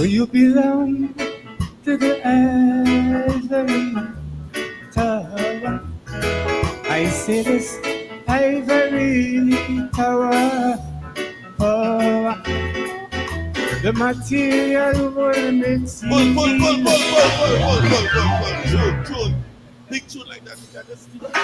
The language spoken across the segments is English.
you belong to the ivory tower. I say this ivory tower. Oh, the material will makes you Pull. feel. Tune. Big tune like that. You gotta speak it.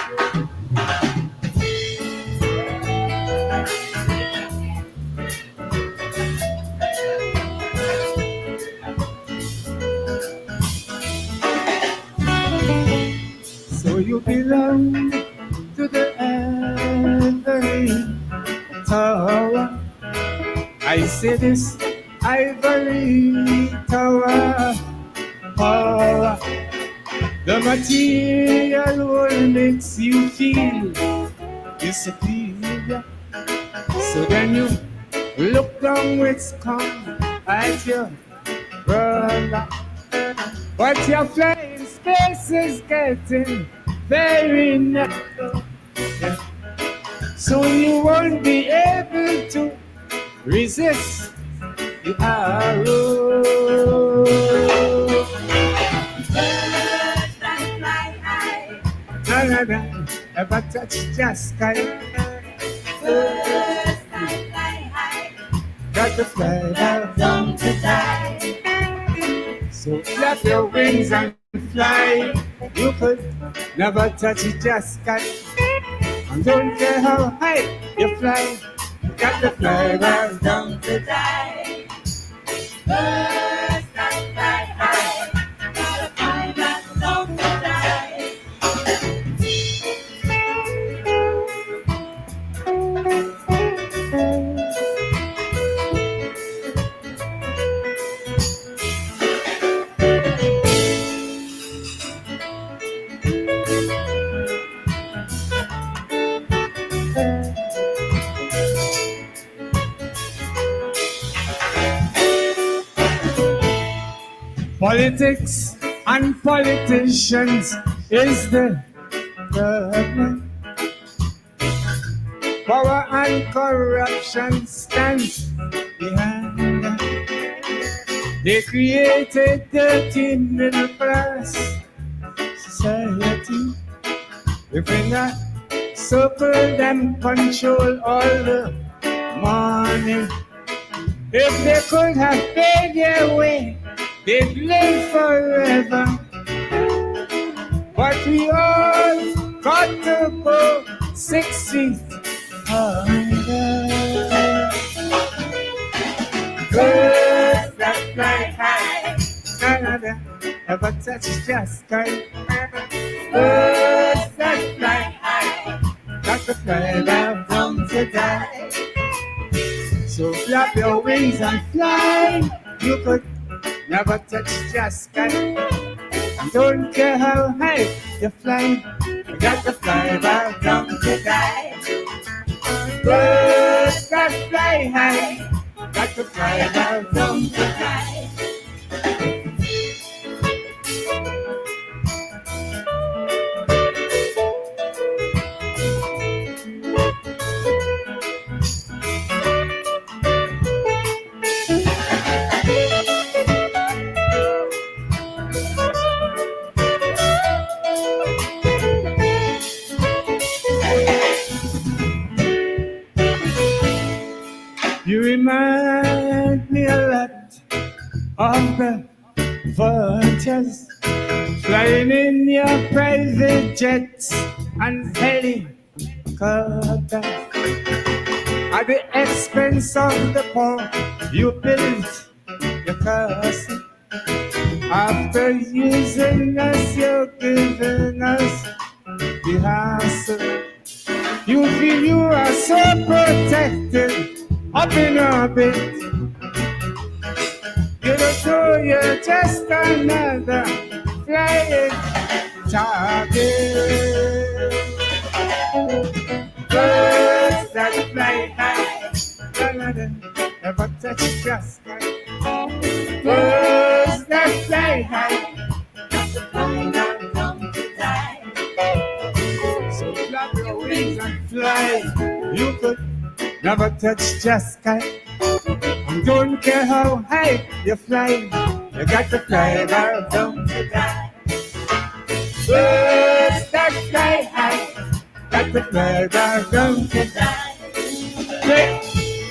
So you belong to the ivory tower. I say this ivory tower. Oh, the material will makes you feel superior. So then you look down with scorn at your brother. But your flying space is getting very narrow. Yeah. Soon you won't be able to resist the arrow. Birds that fly high. None of them ever touch the sky. Birds that fly high. Got to fly down. Down to die. So flap your wings and fly. You could never touch the sky. And don't care how high you fly. Got to fly down. Down to die. Birds that fly high. Gotta fly back down to die. Politics and politicians is the government. Power and corruption stands behind them. They created dirty middle class society. Within that circle, them control all the money. If they could have paid their way, they'd live forever. But we all got to go 6 feet under. Birds that fly high, none of them ever touch the sky. Birds that fly high, got to fly down to die. So flap your wings and fly. You could never touch the sky. And don't care how high you fly. You got to fly down to die. Birds that fly high, got to fly down to die. You remind me a lot of the vultures flying in your private jets and helicopters. At the expense of the poor, you built your castle. After using us, you're giving us the hassle. You feel you are so protected up in orbit. You don't know you're just another flying target. Birds that fly high, none of them ever touch the sky. Birds that fly high, Got to fly down to die. so flap your wings and fly. You could never touch the sky. And don't care how high you fly, you got to fly about down to die. Birds that fly high, got to fly about down to die.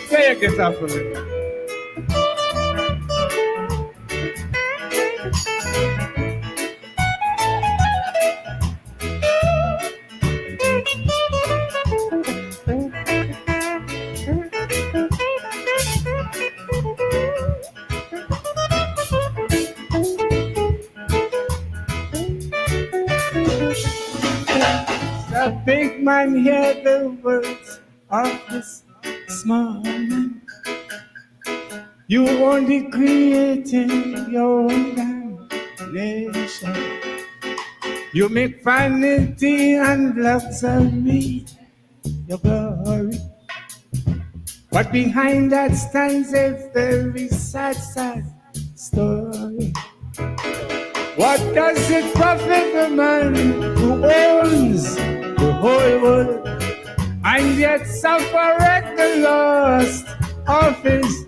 Play a guitar for me. The big man hear the words of this small man. You only creating your own damnation. You make vanity and luxury your glory. But behind that stands a very sad, sad story. What does it profit the man who owns the whole world and yet suffereth the loss of his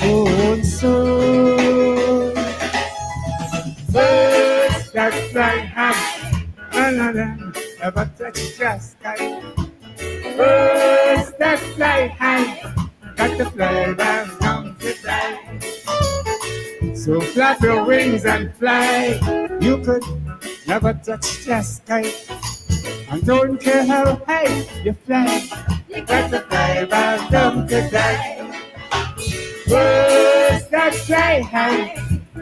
own soul? Birds that fly high, none of them ever touch the sky. Birds that fly high, got to fly down to die. So flap your wings and fly. You could never touch the sky. And don't care how high you fly, you got to fly down to die. Birds that fly high,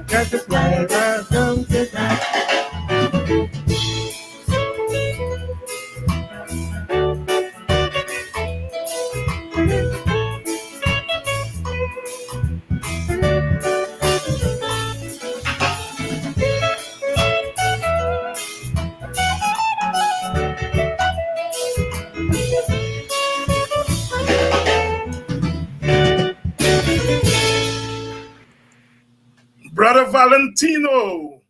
got to fly down to die. Brother Valentino,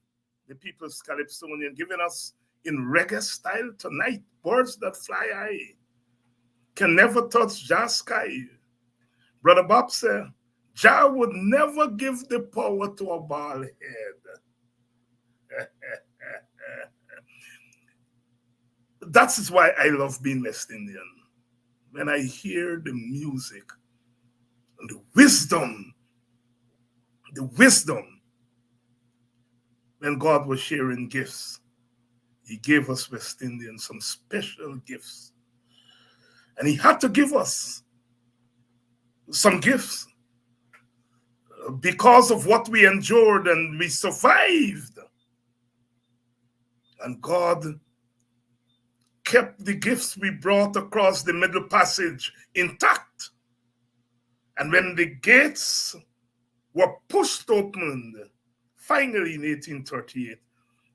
the people's Calypsonian, giving us in reggae style tonight. Birds that fly high can never touch Jah's sky. Brother Bob said, Jah would never give the power to a bald head. That is why I love being West Indian. When I hear the music and the wisdom, when God was sharing gifts, he gave us West Indians some special gifts. And he had to give us some gifts because of what we endured and we survived. And God kept the gifts we brought across the Middle Passage intact. And when the gates were pushed open, finally in 1838,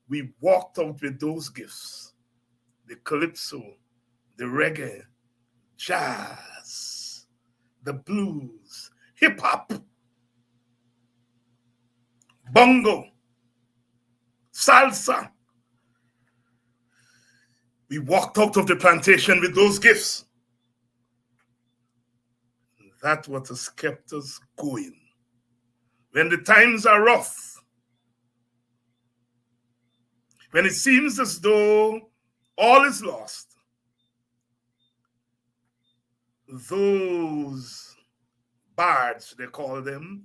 we walked out with those gifts. The calypso, the reggae, jazz, the blues, hip-hop, bongo, salsa. We walked out of the plantation with those gifts. That's what has kept us going. When the times are rough, when it seems as though all is lost, those bards, they call them,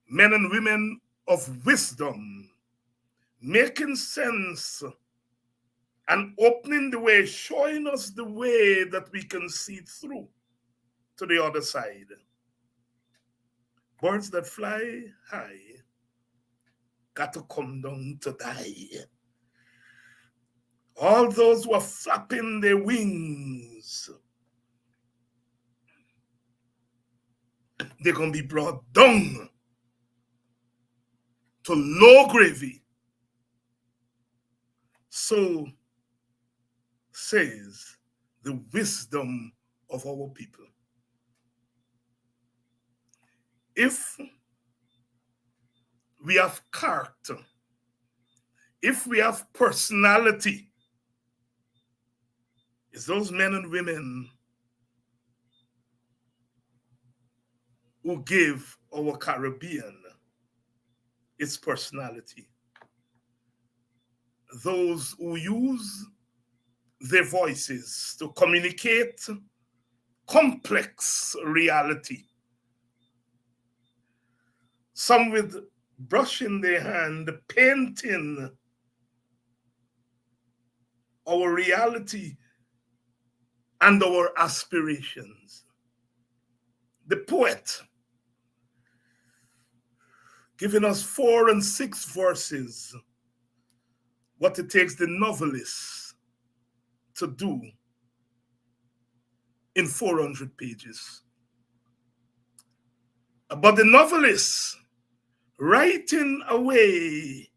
men and women of wisdom, making sense and opening the way, showing us the way that we can see through to the other side. Birds that fly high got to come down to die. All those who are flapping their wings, they're going to be brought down to low gravy. So says the wisdom of our people. If we have character, if we have personality, it's those men and women who gave our Caribbean its personality. Those who use their voices to communicate complex reality. Some with brush in their hand, painting our reality and our aspirations. The poet giving us 4 and 6 verses, what it takes the novelist to do in 400 pages. But the novelist writing away,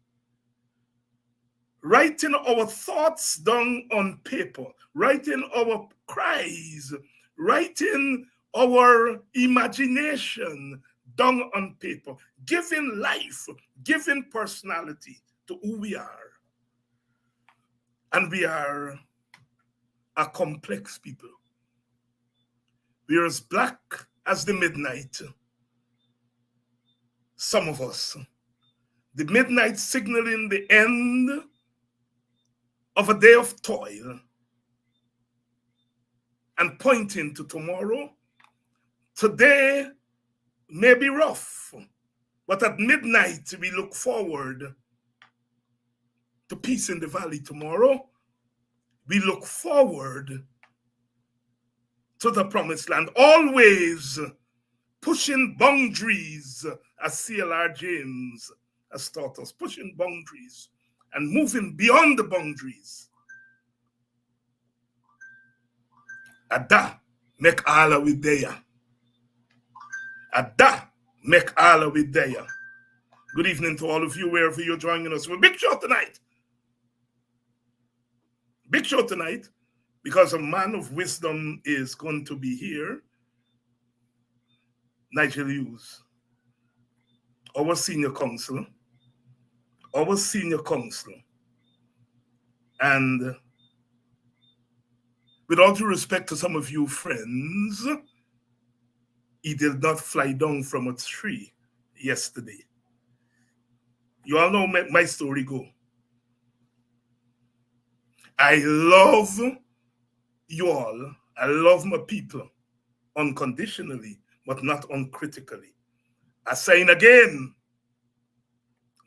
writing our thoughts down on paper, writing our cries, writing our imagination down on paper, giving life, giving personality to who we are. And we are a complex people. We are as black as the midnight. Some of us. The midnight signaling the end of a day of toil and pointing to tomorrow. Today may be rough, but at midnight we look forward to peace in the valley. Tomorrow we look forward to the promised land, always pushing boundaries, as CLR James has taught us, pushing boundaries and moving beyond the boundaries. Ada make Allah with there. Ada make Allah with there. Good evening to all of you, wherever you're joining us. Well, big show tonight. Big show tonight, because a man of wisdom is going to be here. Nigel Hughes, our senior counselor. And with all due respect to some of you friends, he did not fly down from a tree yesterday. You all know my story go. I love you all. I love my people unconditionally, but not uncritically. I saying again,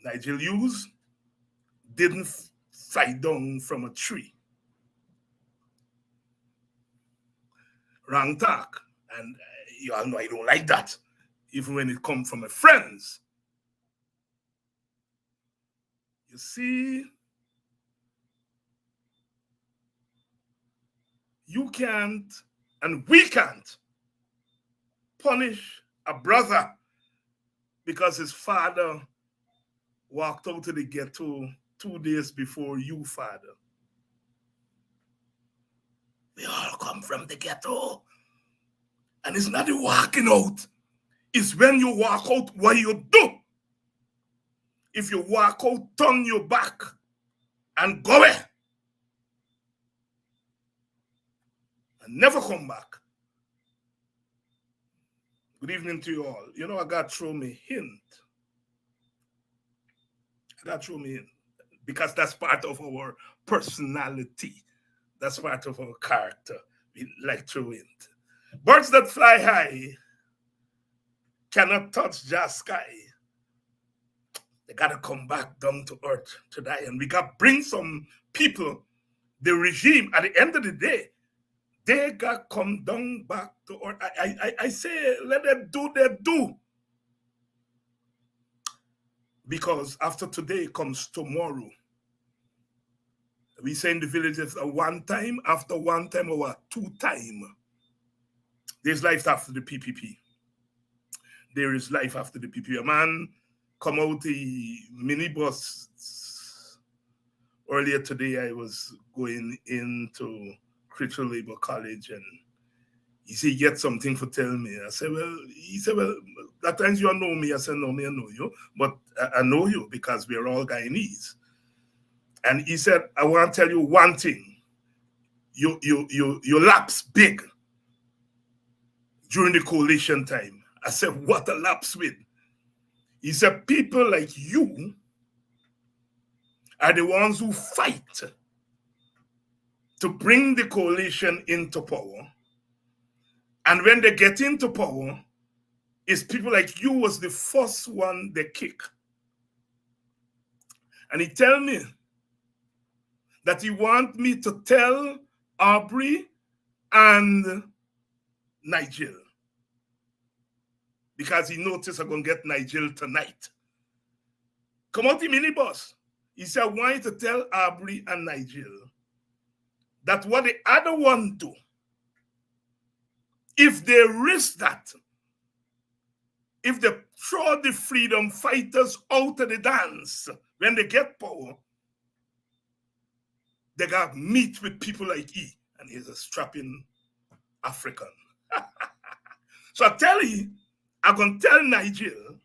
Nigel Hughes didn't fly down from a tree. Wrong talk. And you all know I don't like that, even when it comes from my friends. You see, you can't and we can't punish a brother because his father walked out of the ghetto 2 days before you, father. We all come from the ghetto. And it's not the walking out. It's when you walk out, what you do. If you walk out, turn your back and go away. And never come back. Good evening to you all. You know, I got to throw me a hint. Because that's part of our personality. That's part of our character. We like to hint. Birds that fly high cannot touch the sky. They got to come back down to earth to die. And we got to bring some people, the regime, at the end of the day, they got to come down back to earth. I say, let them do their do. Because after today comes tomorrow. We say in the villages, one time, after one time, or 2 times. There's life after the PPP. There is life after the PPP. A man come out the minibus. Earlier today, I was going into Critical Labor College, and he said, get something for tell me. I said, well, at times you know me. I said, no, me, I know you. But I know you because we're all Guyanese. And he said, I want to tell you one thing. You lapse big during the coalition time. I said, what a lapse with. He said, people like you are the ones who fight to bring the coalition into power. And when they get into power, it's people like you was the first one they kick. And he tell me that he want me to tell Aubrey and Nigel, because he noticed I'm going to get Nigel tonight. Come out the minibus. He said, I want you to tell Aubrey and Nigel that what the other one do, if they risk that, if they throw the freedom fighters out of the dance when they get power, they got to meet with people like he, and he's a strapping African. So I tell you, I'm going to tell Nigel,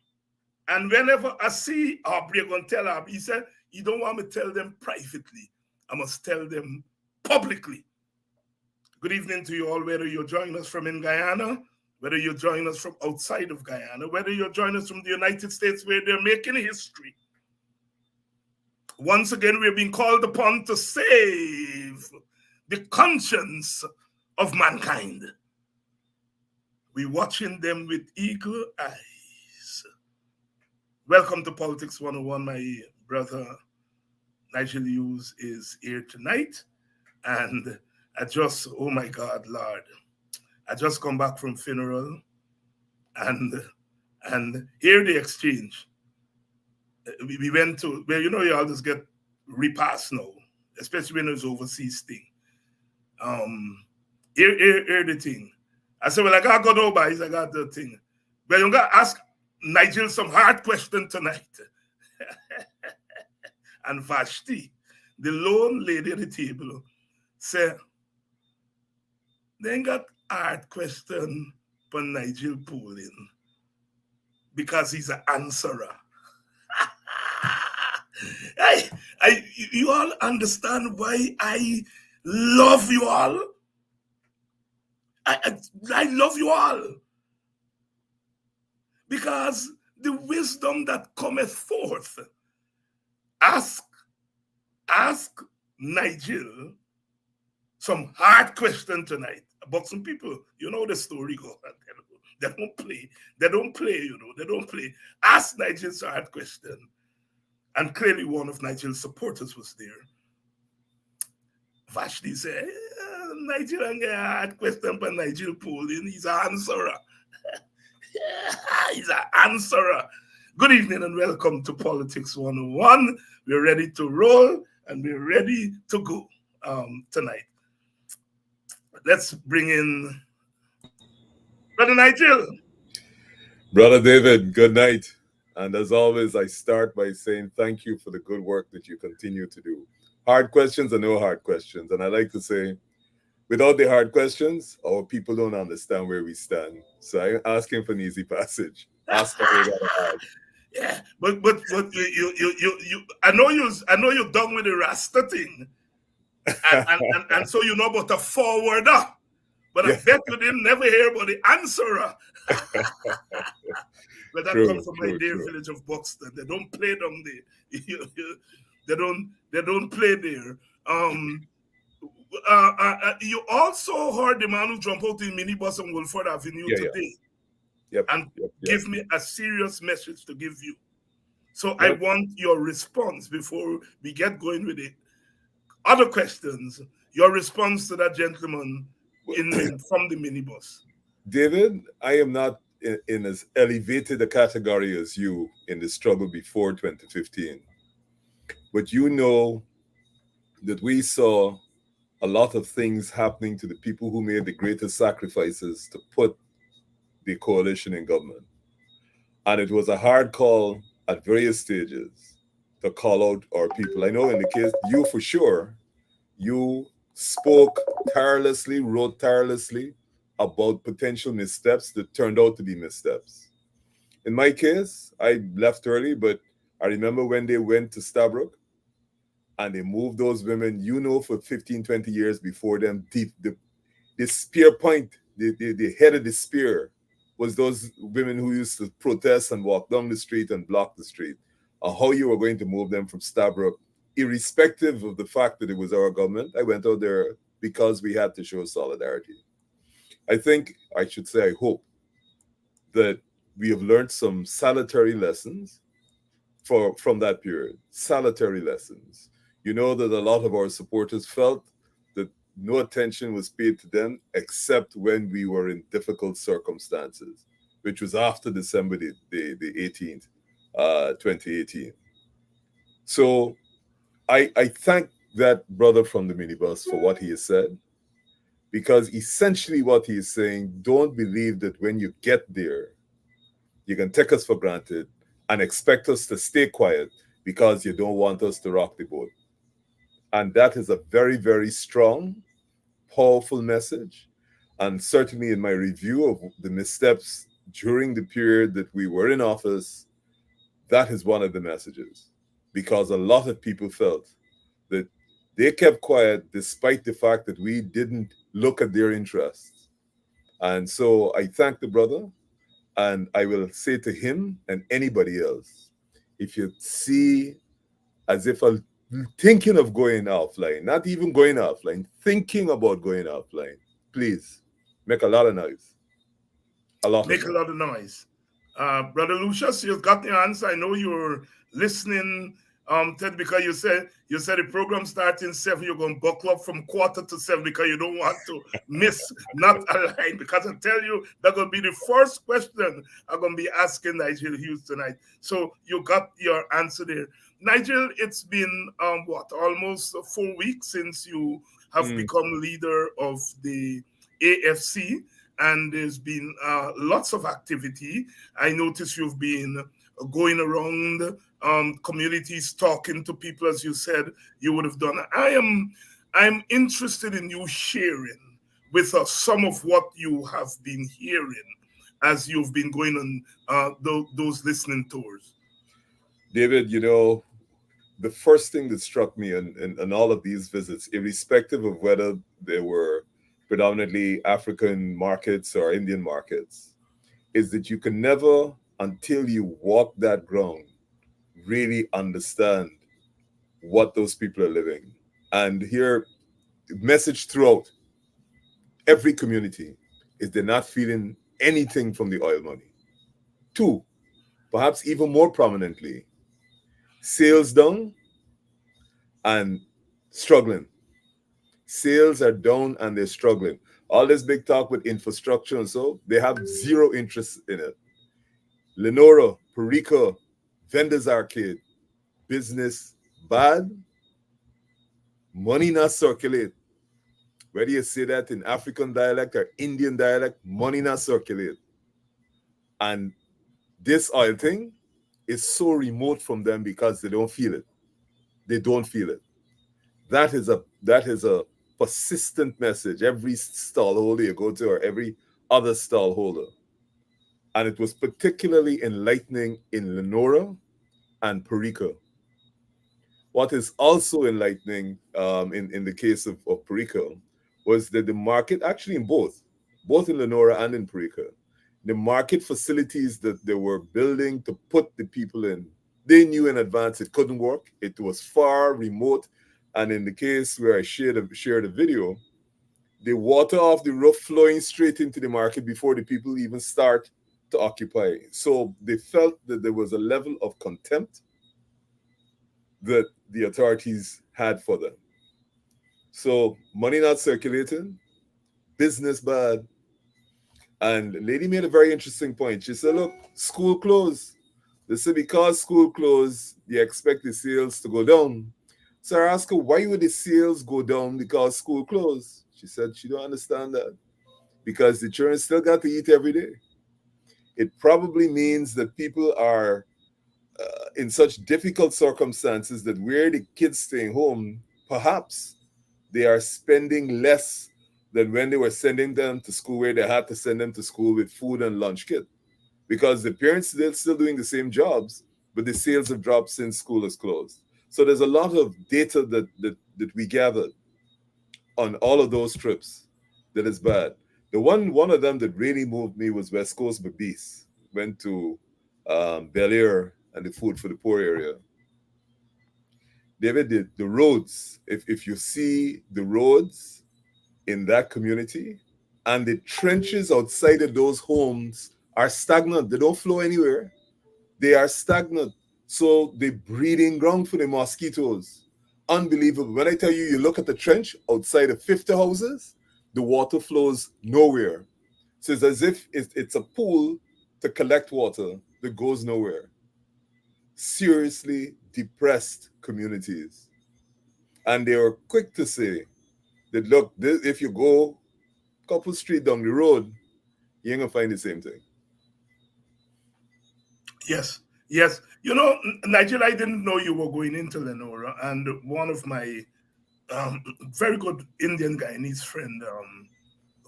and whenever I see Aubrey, I'm going to tell her, he said, you don't want me to tell them privately. I must tell them publicly. Good evening to you all, whether you're joining us from in Guyana, whether you're joining us from outside of Guyana, whether you're joining us from the United States where they're making history. Once again, we're being called upon to save the conscience of mankind. We're watching them with eagle eyes. Welcome to Politics 101. My brother Nigel Hughes is here tonight. And I just, oh my God, Lord. I just come back from funeral and hear the exchange. We went to, well, you all just get repass now, especially when it's overseas thing. Hear the thing. I said, well, I got to go over. I got the thing. But you got to ask Nigel some hard question tonight. And Vashti, the lone lady at the table, said, they ain't got hard question for Nigel Poulin because he's an answerer. You all understand why I love you all? I love you all. Because the wisdom that cometh forth, ask Nigel some hard question tonight about some people. You know the story goes. They don't play. They don't play. Ask Nigel some hard question. And clearly one of Nigel's supporters was there. Vashti said, Nigel and a hard question for Nigel Poulin. He's an answerer. He's an answerer. Good evening and welcome to Politics 101. We're ready to roll and we're ready to go tonight. Let's bring in Brother Nigel. Brother David, good night. And as always, I start by saying thank you for the good work that you continue to do. Hard questions are no hard questions. And I like to say, without the hard questions, our people don't understand where we stand. So I'm asking for an easy passage. Ask what we gotta ask. Yeah, but you I know you're done with the Rasta thing. And so you know about the forwarder. But I bet you didn't never hear about the answerer. But that comes from my dear village of Buxton. They don't play down there. They don't play there. You also heard the man who jumped out in minibus on Wolford Avenue today. Yep. And give me a serious message to give you. So I want your response before we get going with the other questions. Your response to that gentleman from the minibus. David, I am not in as elevated a category as you in the struggle before 2015. But you know that we saw a lot of things happening to the people who made the greatest sacrifices to put the coalition in government. And it was a hard call at various stages to call out our people. I know in the case, you for sure, you spoke tirelessly, wrote tirelessly about potential missteps that turned out to be missteps. In my case, I left early, but I remember when they went to Stabrook and they moved those women, for 15, 20 years before them, the spear point, the head of the spear was those women who used to protest and walk down the street and block the street, how you were going to move them from Stabrook, irrespective of the fact that it was our government. I went out there because we had to show solidarity. I think, I should say, I hope that we have learned some salutary lessons from that period. Salutary lessons. You know that a lot of our supporters felt that no attention was paid to them except when we were in difficult circumstances, which was after December the 18th, 2018. So I thank that brother from the minibus for what he has said, because essentially what he is saying, don't believe that when you get there, you can take us for granted and expect us to stay quiet because you don't want us to rock the boat. And that is a very, very strong, powerful message. And certainly in my review of the missteps during the period that we were in office, that is one of the messages. Because a lot of people felt that they kept quiet despite the fact that we didn't look at their interests. And so I thank the brother, and I will say to him and anybody else, if you see as if I'm thinking of going offline, not even going offline, thinking about going offline, please make a lot of noise. A lot of Make a noise. lot of noise. Brother Lucius, you've got the answer. I know you're listening, Ted, because you said the program starts in 7. You're going to buckle up from 7:15 because you don't want to miss not a line. Because I tell you, that's going to be the first question I'm going to be asking Nigel Hughes tonight. So you got your answer there. Nigel, it's been almost 4 weeks since you have Mm, become leader of the AFC, and there's been lots of activity. I notice you've been going around communities, talking to people, as you said you would have done. I'm interested in you sharing with us some of what you have been hearing as you've been going on those listening tours. David, the first thing that struck me in all of these visits, irrespective of whether they were predominantly African markets or Indian markets, is that you can never, until you walk that ground, really understand what those people are living. And here, message throughout every community is they're not feeling anything from the oil money. Two, perhaps even more prominently, sales down and struggling. Sales are down and they're struggling. All this big talk with infrastructure and so, they have zero interest in it. Lenora, Perica, Vendors Arcade, business bad, money not circulate. Whether you say that in African dialect or Indian dialect, money not circulate. And this oil thing is so remote from them because they don't feel it. They don't feel it. That is a persistent message every stallholder you go to, or every other stallholder. And it was particularly enlightening in Lenora and Perica. What is also enlightening in the case of Perica was that the market, actually in both in Lenora and in Perica, the market facilities that they were building to put the people in, they knew in advance it couldn't work. It was far remote. And in the case where I shared a video, the water off the roof flowing straight into the market before the people even start to occupy. So they felt that there was a level of contempt that the authorities had for them. So money not circulating, business bad. And the lady made a very interesting point. She said, look, school closed. They said because school closed, you expect the sales to go down. So I asked her, why would the sales go down because school closed? She said she don't understand that. Because the children still got to eat every day. It probably means that people are in such difficult circumstances that where the kids staying home, perhaps they are spending less than when they were sending them to school, where they had to send them to school with food and lunch kit. Because the parents, they're still doing the same jobs, but the sales have dropped since school is closed. So there's a lot of data that we gathered on all of those trips that is bad. One of them that really moved me was West Coast Babies. Went to Bel Air and the Food for the Poor area. David, the roads, if you see the roads in that community and the trenches outside of those homes are stagnant, they don't flow anywhere. They are stagnant. So the breeding ground for the mosquitoes. Unbelievable. When I tell you, you look at the trench outside of 50 houses, the water flows nowhere. So it's as if it's a pool to collect water that goes nowhere. Seriously depressed communities. And they were quick to say that, look, this, if you go a couple street down the road, you ain't gonna find the same thing. Yes, yes. Nigel, I didn't know you were going into Lenora, and one of my um, very good Indian Guyanese friend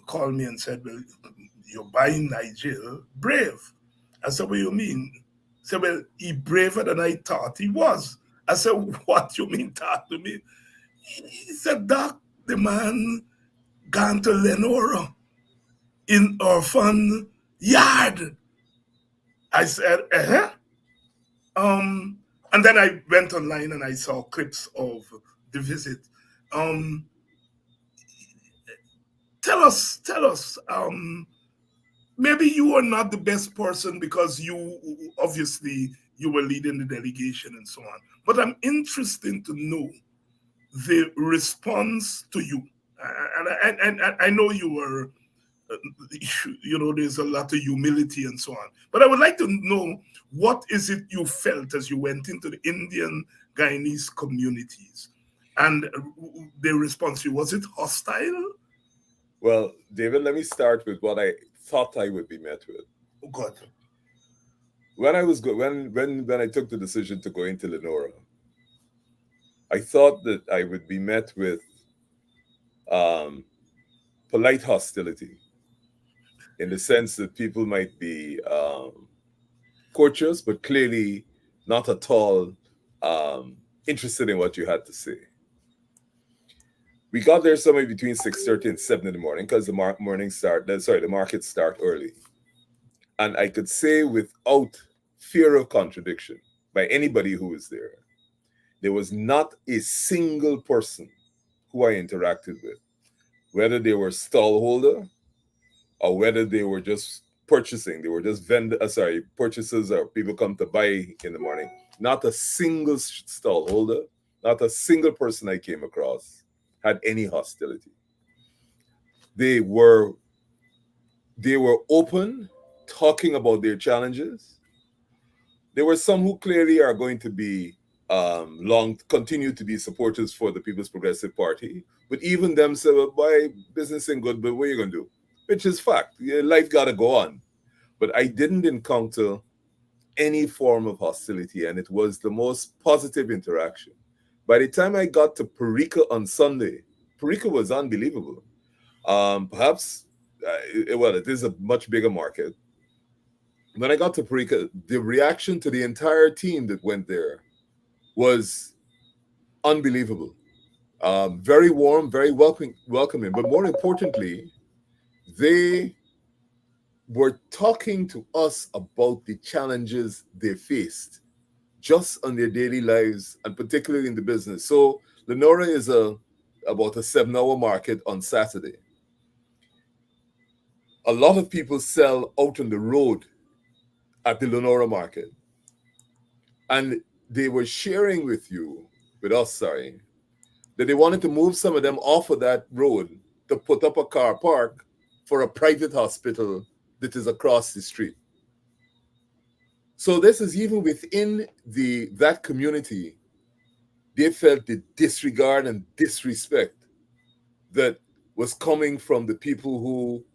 called me and said, "Well, you're buying Nigel brave." I said, "What do you mean?" He said, "Well, he braver than I thought he was." I said, "What you mean, talk to me?" He said, "Doc, the man gone to Lenora in orphan yard." I said, "Uh-huh." Um, and then I went online and I saw clips of the visit. Um, tell us. Maybe you are not the best person because you obviously you were leading the delegation and so on. But I'm interested to know the response to you. And I know you were, uh, there's a lot of humility and so on. But I would like to know what is it you felt as you went into the Indian Guyanese communities, and the response to you, was it hostile? Well, David, let me start with what I thought I would be met with. Oh God. When I was when I took the decision to go into Lenora, I thought that I would be met with um, polite hostility, in the sense that people might be courteous, but clearly not at all interested in what you had to say. We got there somewhere between 6:30 and 7 in the morning because the market start early. And I could say without fear of contradiction by anybody who was there was not a single person who I interacted with, whether they were stallholder or whether they were just purchasing, they were just purchasers or people come to buy in the morning. Not a single stallholder, not a single person I came across had any hostility. They were they were open, talking about their challenges. There were some who clearly are going to be continue to be supporters for the People's Progressive Party, but even them say, well, "Boy, business ain't good, but what are you gonna do?" Which is fact. Yeah, life gotta go on. But I didn't encounter any form of hostility, and it was the most positive interaction. By the time I got to Parika on Sunday, Parika was unbelievable. Perhaps, well, it is a much bigger market. When I got to Parika, the reaction to the entire team that went there was unbelievable. Very warm, very welcoming. But more importantly, they were talking to us about the challenges they faced just on their daily lives and particularly in the business. So Lenora is about a 7 hour market on Saturday. A lot of people sell out on the road at the Lenora market. And they were sharing with us, sorry, that they wanted to move some of them off of that road to put up a car park for a private hospital that is across the street. So this is even within that community, they felt the disregard and disrespect that was coming from the people who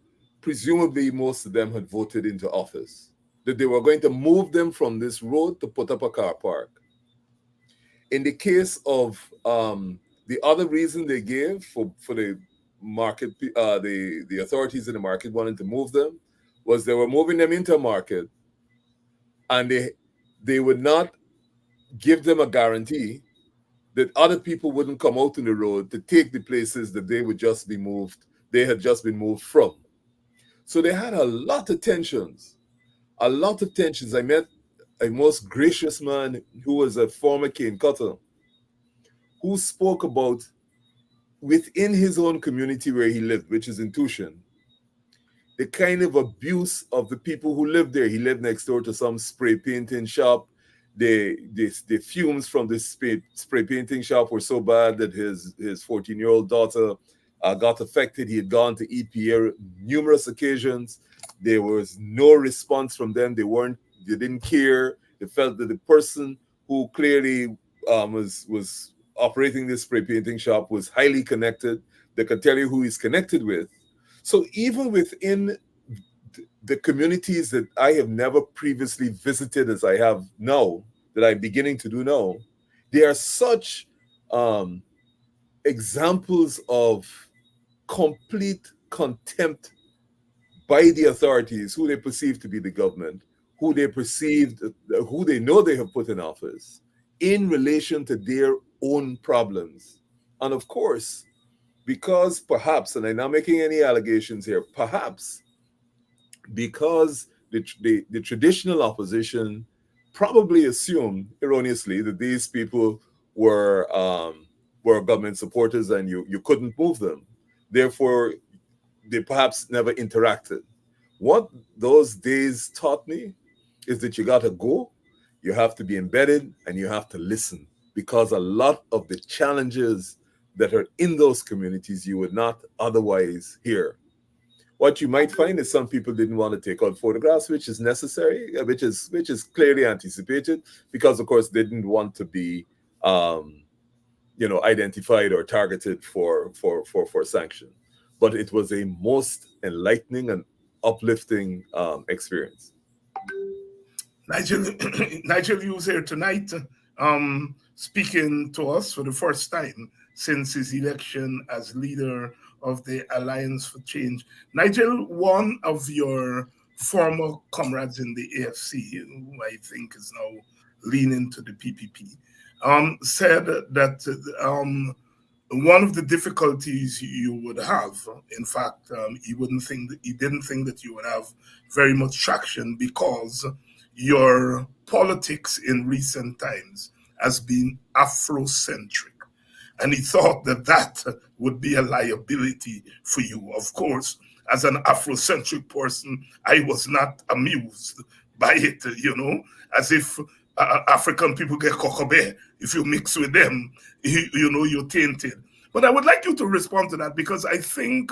presumably most of them had voted into office. That they were going to move them from this road to put up a car park. In the case of the other reason they gave for the market, the authorities in the market wanting to move them, was they were moving them into a market, and they would not give them a guarantee that other people wouldn't come out on the road to take the places that they had just been moved from. So they had a lot of tensions, a lot of tensions. I met a most gracious man who was a former cane cutter who spoke about within his own community where he lived, which is in Tushin, the kind of abuse of the people who lived there. He lived next door to some spray painting shop. The fumes from this spray painting shop were so bad that his 14-year-old daughter got affected. He had gone to EPA numerous occasions. There was no response from them. They didn't care. They felt that the person who clearly was operating this spray painting shop was highly connected. They could tell you who he's connected with. So even within the communities that I have never previously visited as I have now, that I'm beginning to do now, there are such um, examples of complete contempt by the authorities, who they perceive to be the government, who they know they have put in office, in relation to their own problems. And of course, because perhaps, and I'm not making any allegations here, perhaps because the traditional opposition probably assumed erroneously that these people were government supporters and you couldn't move them. Therefore, they perhaps never interacted. What those days taught me is that you got to go, you have to be embedded, and you have to listen, because a lot of the challenges that are in those communities you would not otherwise hear. What you might find is some people didn't want to take out photographs, which is necessary, which is clearly anticipated, because of course they didn't want to be identified or targeted for sanction. But it was a most enlightening and uplifting experience. Nigel, Nigel Hughes here tonight, speaking to us for the first time since his election as leader of the Alliance for Change. Nigel, one of your former comrades in the AFC, who I think is now leaning to the PPP, said that one of the difficulties you would have, in fact, he didn't think that you would have very much traction because your politics in recent times has been Afrocentric. And he thought that that would be a liability for you. Of course, as an Afrocentric person, I was not amused by it, as if African people get cockabeh. If you mix with them, you're tainted. But I would like you to respond to that, because I think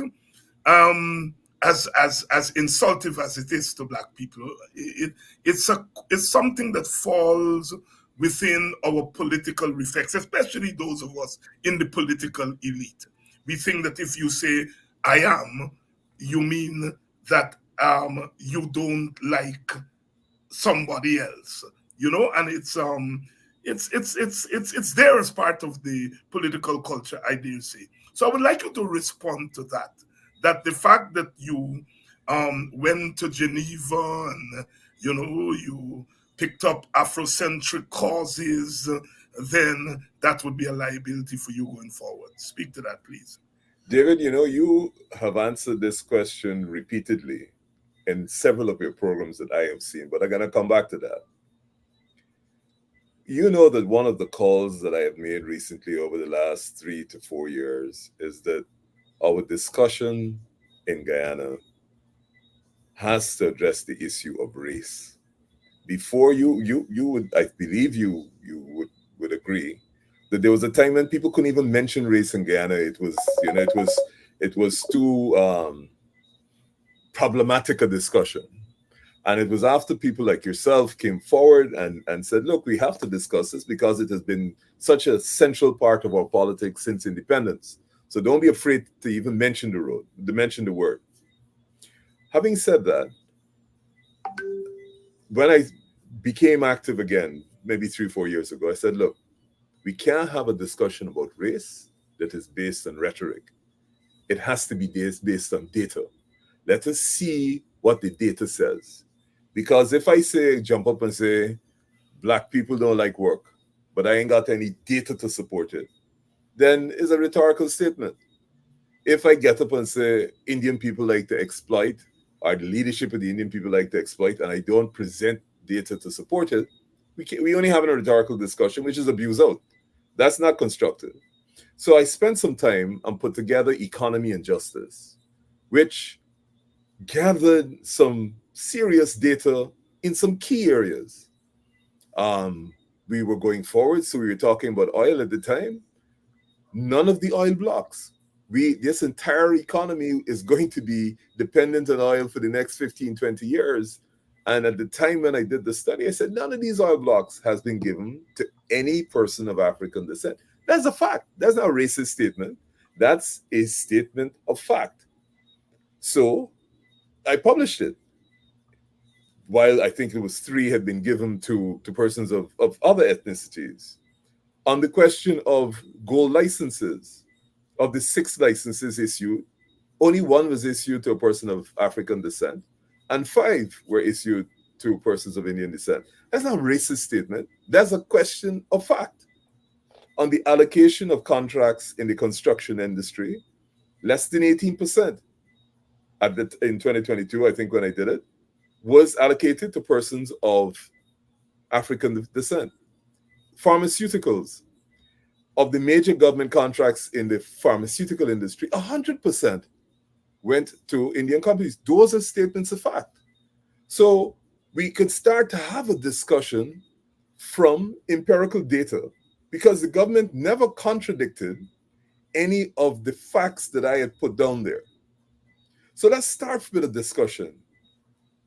as insultive as it is to black people, it's something that falls within our political reflex, especially those of us in the political elite. We think that if you say I am, you mean that you don't like somebody else, and it's there as part of the political culture, I dare say. So I would like you to respond to that. That the fact that you went to Geneva and you picked up Afrocentric causes, then that would be a liability for you going forward. Speak to that, please. David, you have answered this question repeatedly in several of your programs that I have seen, but I'm going to come back to that. You know that one of the calls that I have made recently over the last 3 to 4 years is that our discussion in Guyana has to address the issue of race. Before you would, I believe you would agree that there was a time when people couldn't even mention race in Guyana. It was too problematic a discussion. And it was after people like yourself came forward and said, look, we have to discuss this because it has been such a central part of our politics since independence. So don't be afraid to even mention the word. Having said that, when I became active again, maybe 3 or 4 years ago, I said, look, we can't have a discussion about race that is based on rhetoric. It has to be based on data. Let us see what the data says. Because if I jump up and say, black people don't like work, but I ain't got any data to support it, then it's a rhetorical statement. If I get up and say, Indian people like to exploit, or the leadership of the Indian people like to exploit, and I don't present data to support it, we only have a rhetorical discussion, which is abuse out. That's not constructive. So I spent some time and put together Economy and Justice, which gathered some serious data in some key areas. Um, we were going forward, so we were talking about oil at the time. None of the oil blocks. This entire economy is going to be dependent on oil for the next 15, 20 years. And at the time when I did the study, I said none of these oil blocks has been given to any person of African descent. That's a fact. That's not a racist statement. That's a statement of fact. So I published it. While I think it was 3 had been given to persons of other ethnicities. On the question of gold licenses, of the 6 licenses issued, only 1 was issued to a person of African descent, and 5 were issued to persons of Indian descent. That's not a racist statement. That's a question of fact. On the allocation of contracts in the construction industry, less than 18% in 2022, I think when I did it, was allocated to persons of African descent. Pharmaceuticals, of the major government contracts in the pharmaceutical industry, 100% went to Indian companies. Those are statements of fact. So we could start to have a discussion from empirical data because the government never contradicted any of the facts that I had put down there. So let's start with a discussion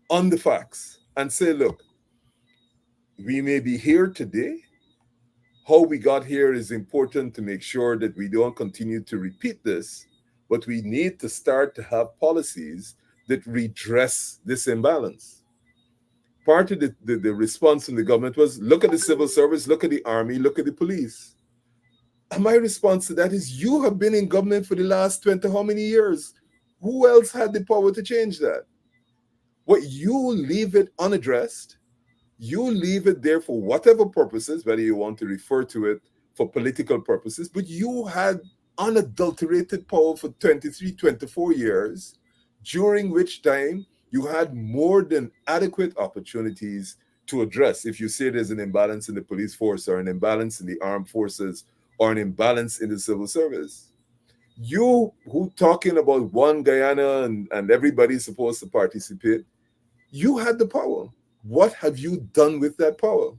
on the facts and say, look, we may be here today. How we got here is important to make sure that we don't continue to repeat this, but we need to start to have policies that redress this imbalance. Part of the response from the government was look at the civil service, look at the army, look at the police. And my response to that is you have been in government for the last 20 how many years? Who else had the power to change that? What you leave it unaddressed, you leave it there for whatever purposes, whether you want to refer to it for political purposes, but you had unadulterated power for 23, 24 years, during which time you had more than adequate opportunities to address. If you say there's an imbalance in the police force or an imbalance in the armed forces or an imbalance in the civil service, you who talking about one Guyana and everybody's supposed to participate, you had the power. What have you done with that power?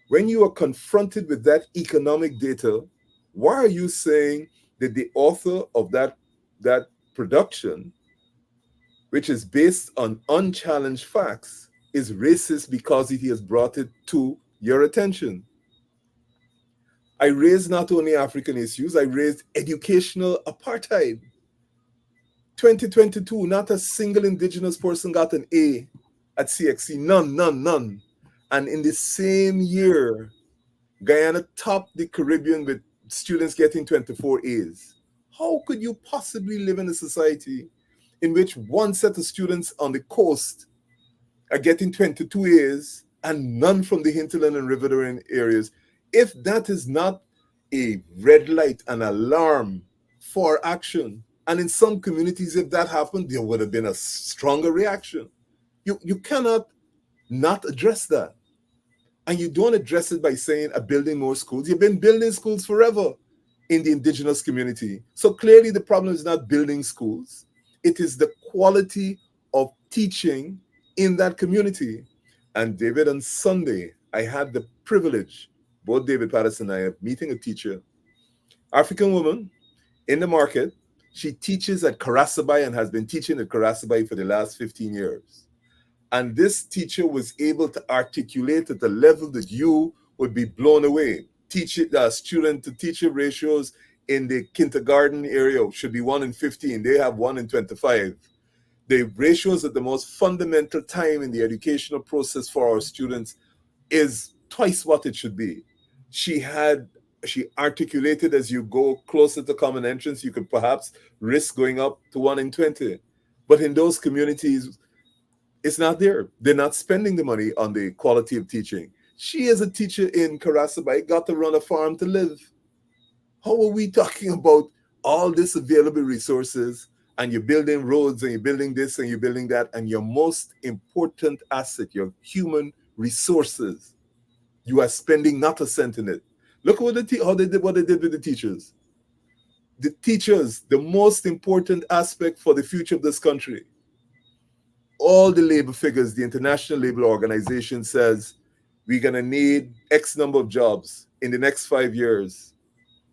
When you are confronted with that economic data, why are you saying that the author of that production, which is based on unchallenged facts, is racist because he has brought it to your attention? I raised not only African issues, I raised educational apartheid. 2022, not a single indigenous person got an A at CXC. None, none, none. And in the same year, Guyana topped the Caribbean with students getting 24 A's. How could you possibly live in a society in which one set of students on the coast are getting 22 A's and none from the hinterland and riverine areas? If that is not a red light, an alarm for action, and in some communities, if that happened, there would have been a stronger reaction. You cannot not address that. And you don't address it by saying building more schools. You've been building schools forever in the indigenous community. So clearly the problem is not building schools. It is the quality of teaching in that community. And David, on Sunday, I had the privilege, both David Patterson and I, of meeting a teacher, African woman in the market. She teaches at Karasabai and has been teaching at Karasabai for the last 15 years. And this teacher was able to articulate at a level that you would be blown away. Student to teacher ratios in the kindergarten area should be 1 in 15. They have 1 in 25. The ratios at the most fundamental time in the educational process for our students is twice what it should be. She articulated as you go closer to common entrance, you could perhaps risk going up to 1 in 20. But in those communities, it's not there. They're not spending the money on the quality of teaching. She, as a teacher in Karasabai, got to run a farm to live. How are we talking about all this available resources and you're building roads and you're building this and you're building that, and your most important asset, your human resources, you are spending not a cent in it. Look at how they did what they did with the teachers. The teachers, the most important aspect for the future of this country. All the labor figures, the International Labor Organization says we're going to need X number of jobs in the next 5 years.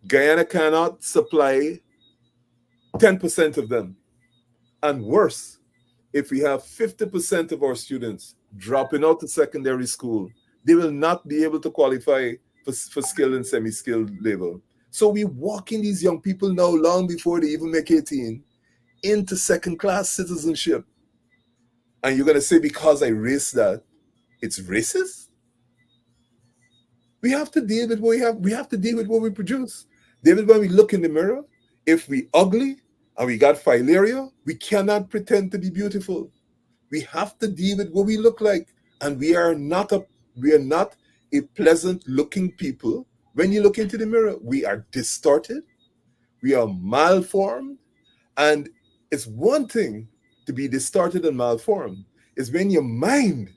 Guyana cannot supply 10% of them. And worse, if we have 50% of our students dropping out of secondary school, they will not be able to qualify for skilled and semi-skilled labor. So we walking these young people now, long before they even make 18, into second-class citizenship. And you're going to say, because I raised that, it's racist? We have to deal with what we have. We have to deal with what we produce. David, when we look in the mirror, if we ugly and we got filaria, we cannot pretend to be beautiful. We have to deal with what we look like. And we are not a pleasant looking people. When you look into the mirror, we are distorted, we are malformed. And it's one thing to be distorted and malformed. It's when your mind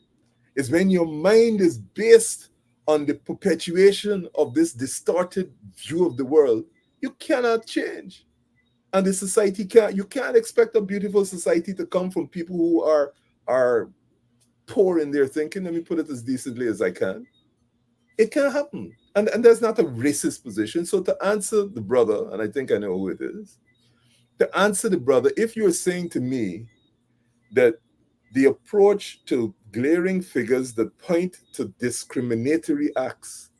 is based on the perpetuation of this distorted view of the world. You cannot change. And the society you can't expect a beautiful society to come from people who are poor in their thinking. Let me put it as decently as I can. It can't happen. And that's not a racist position. So to answer the brother, and I think I know who it is, to answer the brother, if you're saying to me that the approach to glaring figures that point to discriminatory acts,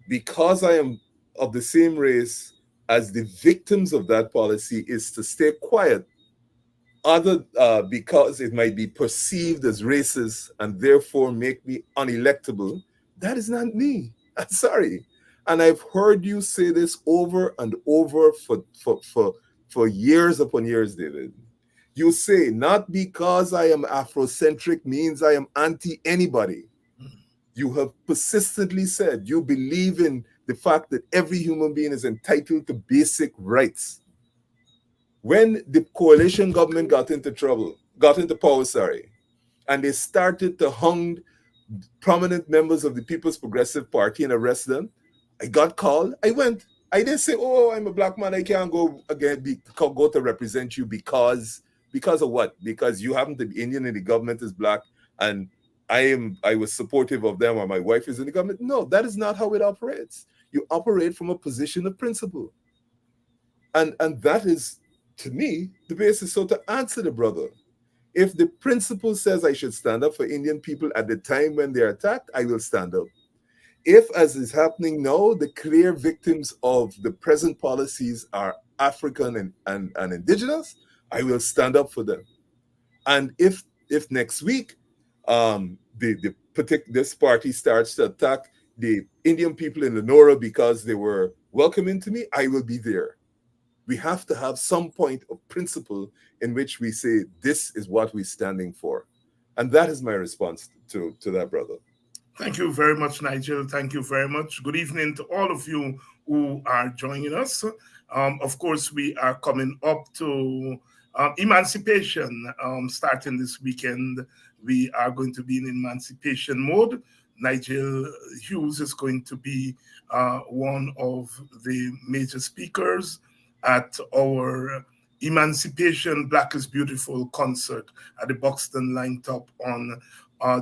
because I am of the same race as the victims of that policy, is to stay quiet, because it might be perceived as racist and therefore make me unelectable, that is not me. I'm sorry. And I've heard you say this over and over for years upon years, David. You say, not because I am Afrocentric means I am anti anybody. You have persistently said you believe in the fact that every human being is entitled to basic rights. When the coalition government got into power, and they started to hung prominent members of the People's Progressive Party and arrest them, I got called. I went. I didn't say, "Oh, I'm a black man. I can't go again. Go to represent you because of what? Because you happen to be Indian and the government is black, and I was supportive of them, or my wife is in the government." No, that is not how it operates. You operate from a position of principle, and that is, to me, the basis. So to answer the brother, if the principle says I should stand up for Indian people at the time when they're attacked, I will stand up. If, as is happening now, the clear victims of the present policies are African and indigenous, I will stand up for them. And if next week this party starts to attack the Indian people in Lenora because they were welcoming to me, I will be there. We have to have some point of principle in which we say this is what we're standing for. And that is my response to that, brother. Thank you very much, Nigel. Thank you very much. Good evening to all of you who are joining us. Of course, we are coming up to emancipation starting this weekend. We are going to be in emancipation mode. Nigel Hughes is going to be one of the major speakers at our Emancipation Black is Beautiful concert at the Buxton Line Top on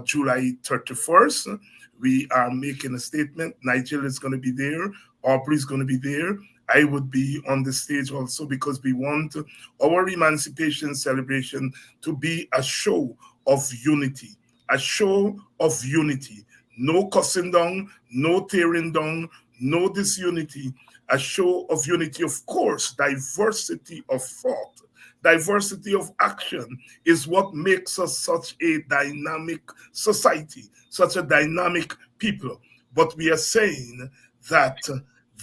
July 31st. We are making a statement. Nigel is going to be there. Aubrey is going to be there. I would be on the stage also because we want our emancipation celebration to be a show of unity, a show of unity. No cussing down, no tearing down, no disunity, a show of unity. Of course, diversity of thought, diversity of action is what makes us such a dynamic society, such a dynamic people. But we are saying that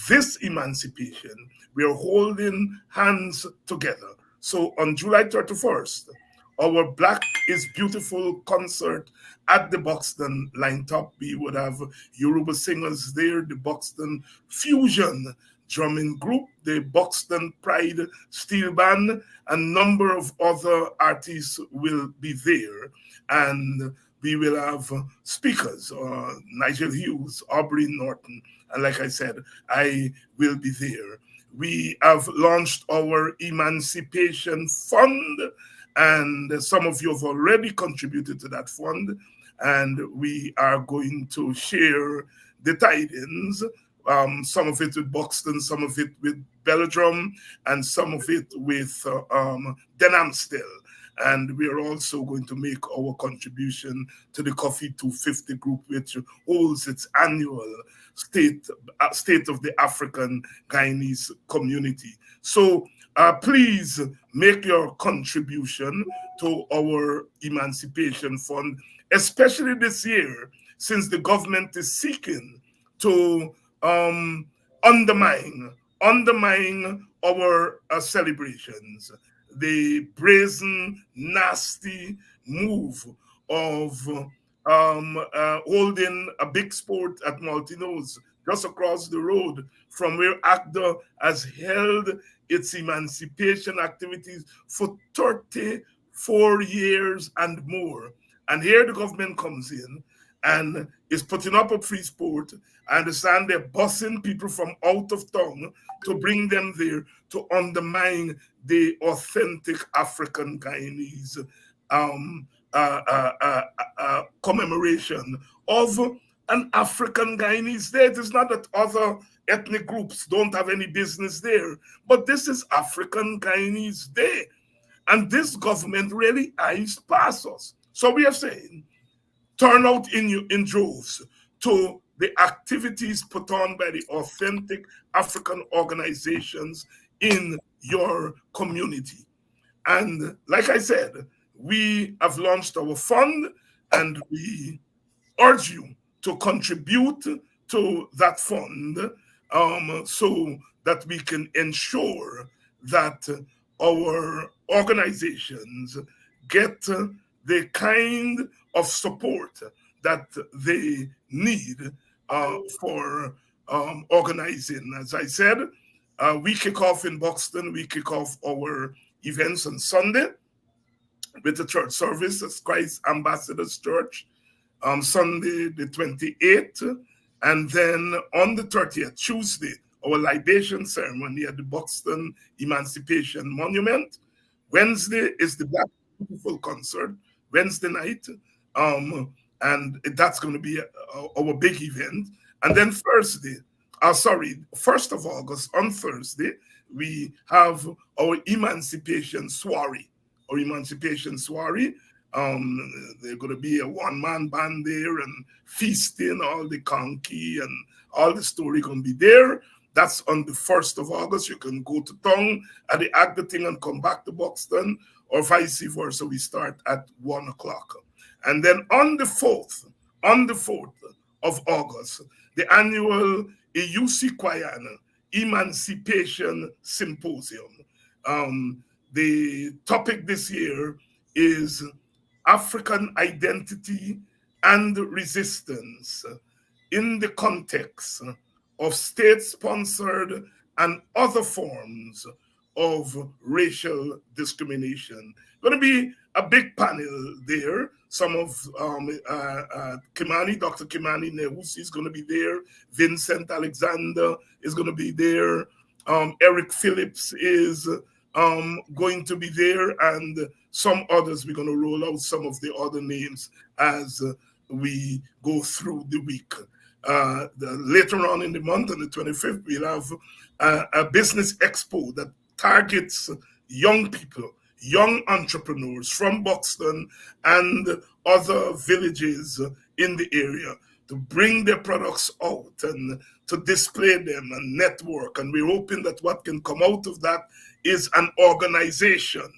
this emancipation, we are holding hands together. So on July 31st, our Black is Beautiful concert at the Buxton Line Top. We would have Yoruba singers there, the Buxton Fusion, drumming group, the Buxton Pride Steel Band, a number of other artists will be there. And we will have speakers, Nigel Hughes, Aubrey Norton, and like I said, I will be there. We have launched our Emancipation Fund, and some of you have already contributed to that fund, and we are going to share the tidings, some of it with Buxton, some of it with Belladrum, and some of it with Denhamstill. And we are also going to make our contribution to the Coffee 250 group, which holds its annual State of the African Guyanese Community. So please make your contribution to our Emancipation Fund, especially this year, since the government is seeking to undermine our celebrations. The brazen, nasty move of holding a big sport at Maltinos, just across the road from where ACDA has held its emancipation activities for 34 years and more. And here the government comes in and is putting up a free sport. I understand they're busing people from out of town to bring them there to undermine the authentic African Guyanese um, commemoration of an African Guyanese Day. It is not that other ethnic groups don't have any business there, but this is African Guyanese Day. And this government really eyes past us. So we are saying, turn out in droves to the activities put on by the authentic African organizations in your community. And like I said, we have launched our fund, and we urge you to contribute to that fund, so that we can ensure that our organizations get the kind of support that they need for organizing. As I said, we kick off in Buxton, we kick off our events on Sunday with the church service at Christ Ambassadors Church, Sunday the 28th, and then on the 30th, Tuesday, our libation ceremony at the Buxton Emancipation Monument. Wednesday is the Black Beautiful concert, Wednesday night, and that's going to be our big event. And then Thursday, 1st of August, on Thursday, we have our Emancipation Soiree. Our Emancipation Soiree. There's going to be a one-man band there and feasting, all the conky and all the story going to be there. That's on the 1st of August. You can go to town at the Agda thing and come back to Buxton, or vice versa. We start at 1 o'clock. And then on the 4th of August, the annual EUC Kwayana Emancipation Symposium. The topic this year is African identity and resistance in the context of state-sponsored and other forms of racial discrimination. Going to be a big panel there. Some of Kimani, Dr. Kimani Nehusi is going to be there. Vincent Alexander is going to be there. Eric Phillips is going to be there, and some others. We're going to roll out some of the other names as we go through the week. Later on in the month, on the 25th, we'll have a business expo that targets young people, young entrepreneurs from Buxton and other villages in the area to bring their products out and to display them and network. And we're hoping that what can come out of that is an organization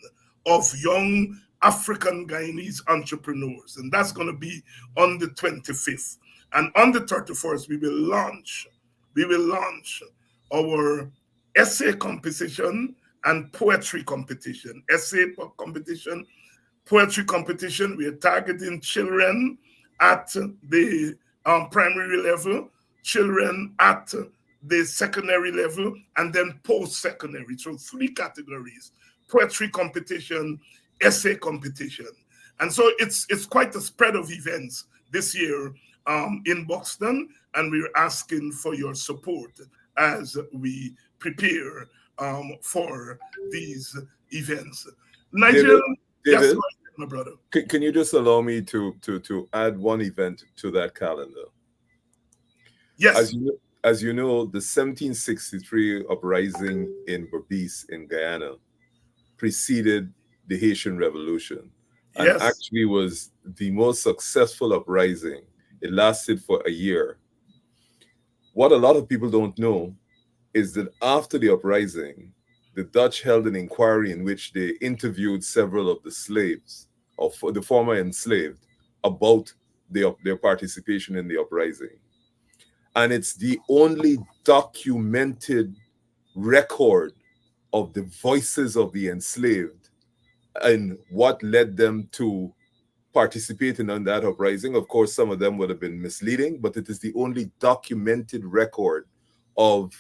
of young African Guyanese entrepreneurs. And that's going to be on the 25th. And on the 31st, we will launch our essay competition and poetry competition. Essay competition, poetry competition. We are targeting children at the primary level, children at the secondary level, and then post-secondary. So three categories: poetry competition, essay competition. And so it's quite a spread of events this year in Boston, and we're asking for your support as we prepare for these events. Nigel, David, yes, go David, ahead, my brother. can you just allow me to add one event to that calendar? Yes, As you know, the 1763 uprising in Berbice in Guyana preceded the Haitian Revolution and yes, actually was the most successful uprising. It lasted for a year. What a lot of people don't know is that after the uprising, the Dutch held an inquiry in which they interviewed several of the slaves, of the former enslaved, about their participation in the uprising. And it's the only documented record of the voices of the enslaved and what led them to participate in that uprising. Of course, some of them would have been misleading, but it is the only documented record of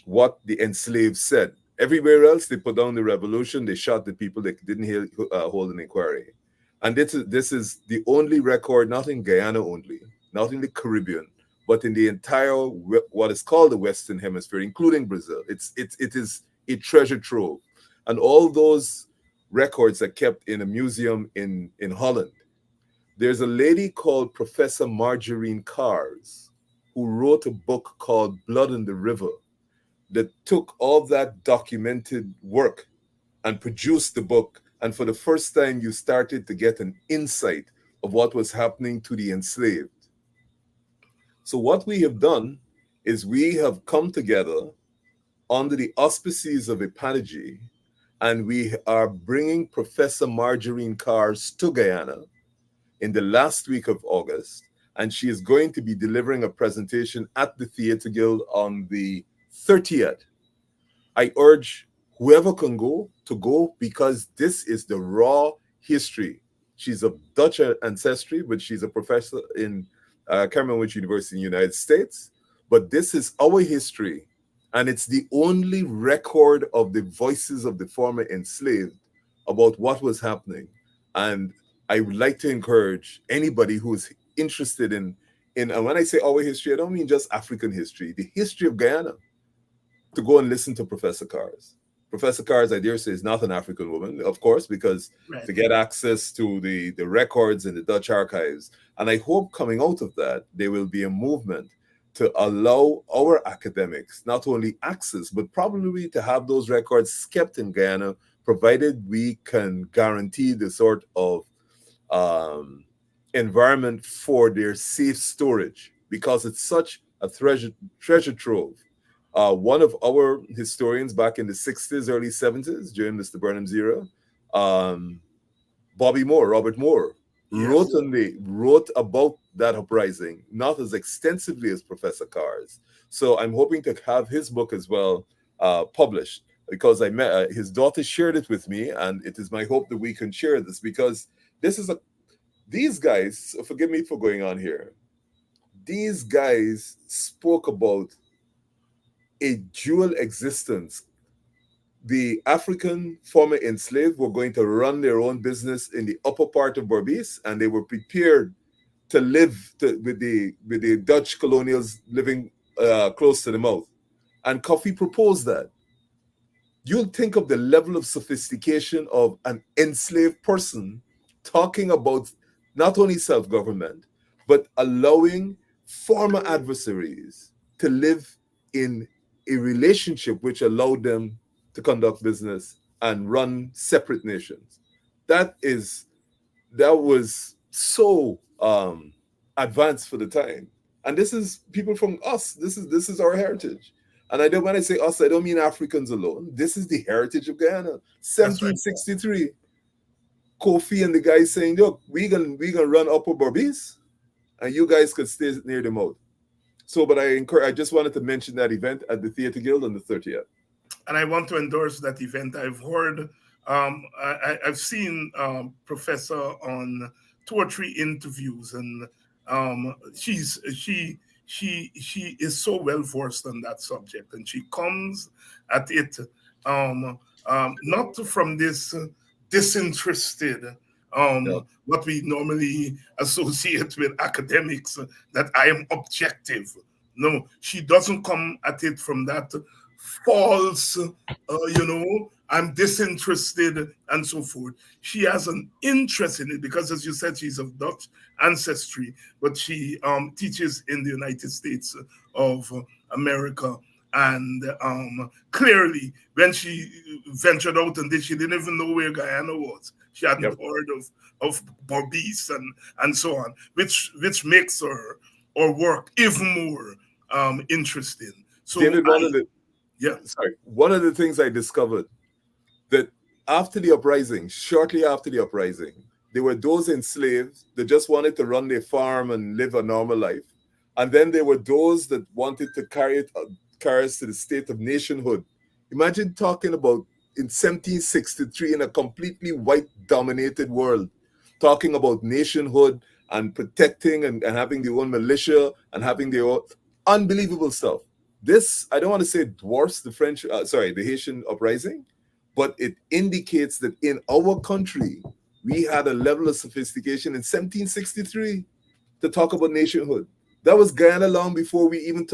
what the enslaved said. Everywhere else, they put down the revolution, they shot the people, they didn't hold an inquiry. And this is the only record, not in Guyana only, not in the Caribbean, but in the entire what is called the Western Hemisphere, including Brazil. It is a treasure trove, and all those records are kept in a museum in Holland. There's a lady called Professor Margarine Cars who wrote a book called Blood in the River that took all that documented work and produced the book. And for the first time, you started to get an insight of what was happening to the enslaved. So, what we have done is we have come together under the auspices of Epanagy, and we are bringing Professor Margarine Cars to Guyana in the last week of August. And she is going to be delivering a presentation at the Theatre Guild on the 30th. I urge whoever can go to go because this is the raw history. She's of Dutch ancestry, but she's a professor in Cameron University in the United States. But this is our history, and it's the only record of the voices of the former enslaved about what was happening. And I would like to encourage anybody who is interested in and when I say our history, I don't mean just African history, the history of Guyana, to go and listen to Professor Cars. Professor Cars, I dare say, is not an African woman, of course, because right. to get access to the records in the Dutch archives. And I hope coming out of that, there will be a movement to allow our academics not only access, but probably to have those records kept in Guyana, provided we can guarantee the sort of um, environment for their safe storage, because it's such a treasure trove. One of our historians back in the 60s, early 70s, during Mr. Burnham's era, um, Robert Moore, Yes, wrote about that uprising, not as extensively as Professor Cars. So I'm hoping to have his book as well published, because I met his daughter shared it with me, and it is my hope that we can share this, because this is a these guys. Forgive me for going on here. These guys spoke about a dual existence. The African former enslaved were going to run their own business in the upper part of Berbice, and they were prepared to with the Dutch colonials living close to the mouth. And Coffee proposed that. You'll think of the level of sophistication of an enslaved person talking about not only self government, but allowing former adversaries to live in a relationship which allowed them to conduct business and run separate nations. That is that was so advanced for the time. And this is people from us. This is our heritage. And I don't when I say us, I don't mean Africans alone. This is the heritage of Guyana. that's right. 1763. Kofi and the guys saying, look, we gonna run Upper Berbice and you guys could stay near the mouth. So, but I just wanted to mention that event at the Theatre Guild on the 30th. And I want to endorse that event. I've heard, I've seen Professor on 2 or 3 interviews, and she she is so well versed on that subject, and she comes at it um, not from this disinterested Yeah. what we normally associate with academics, that I am objective. No, she doesn't come at it from that false, I'm disinterested and so forth. She has an interest in it because, as you said, she's of Dutch ancestry, but she teaches in the United States of America. And clearly, when she ventured out and did, she didn't even know where Guyana was. She hadn't Yep. heard of Berbice and so on, which makes her work even more interesting. So David, yeah, one of the things I discovered that after the uprising, shortly after the uprising, there were those enslaved that just wanted to run their farm and live a normal life. And then there were those that wanted to carry us to the state of nationhood. Imagine talking about in 1763 in a completely white dominated world, talking about nationhood and protecting and having their own militia and having their own unbelievable stuff. This, I don't want to say dwarfs the Haitian uprising, but it indicates that in our country, we had a level of sophistication in 1763 to talk about nationhood. That was Guyana long before we even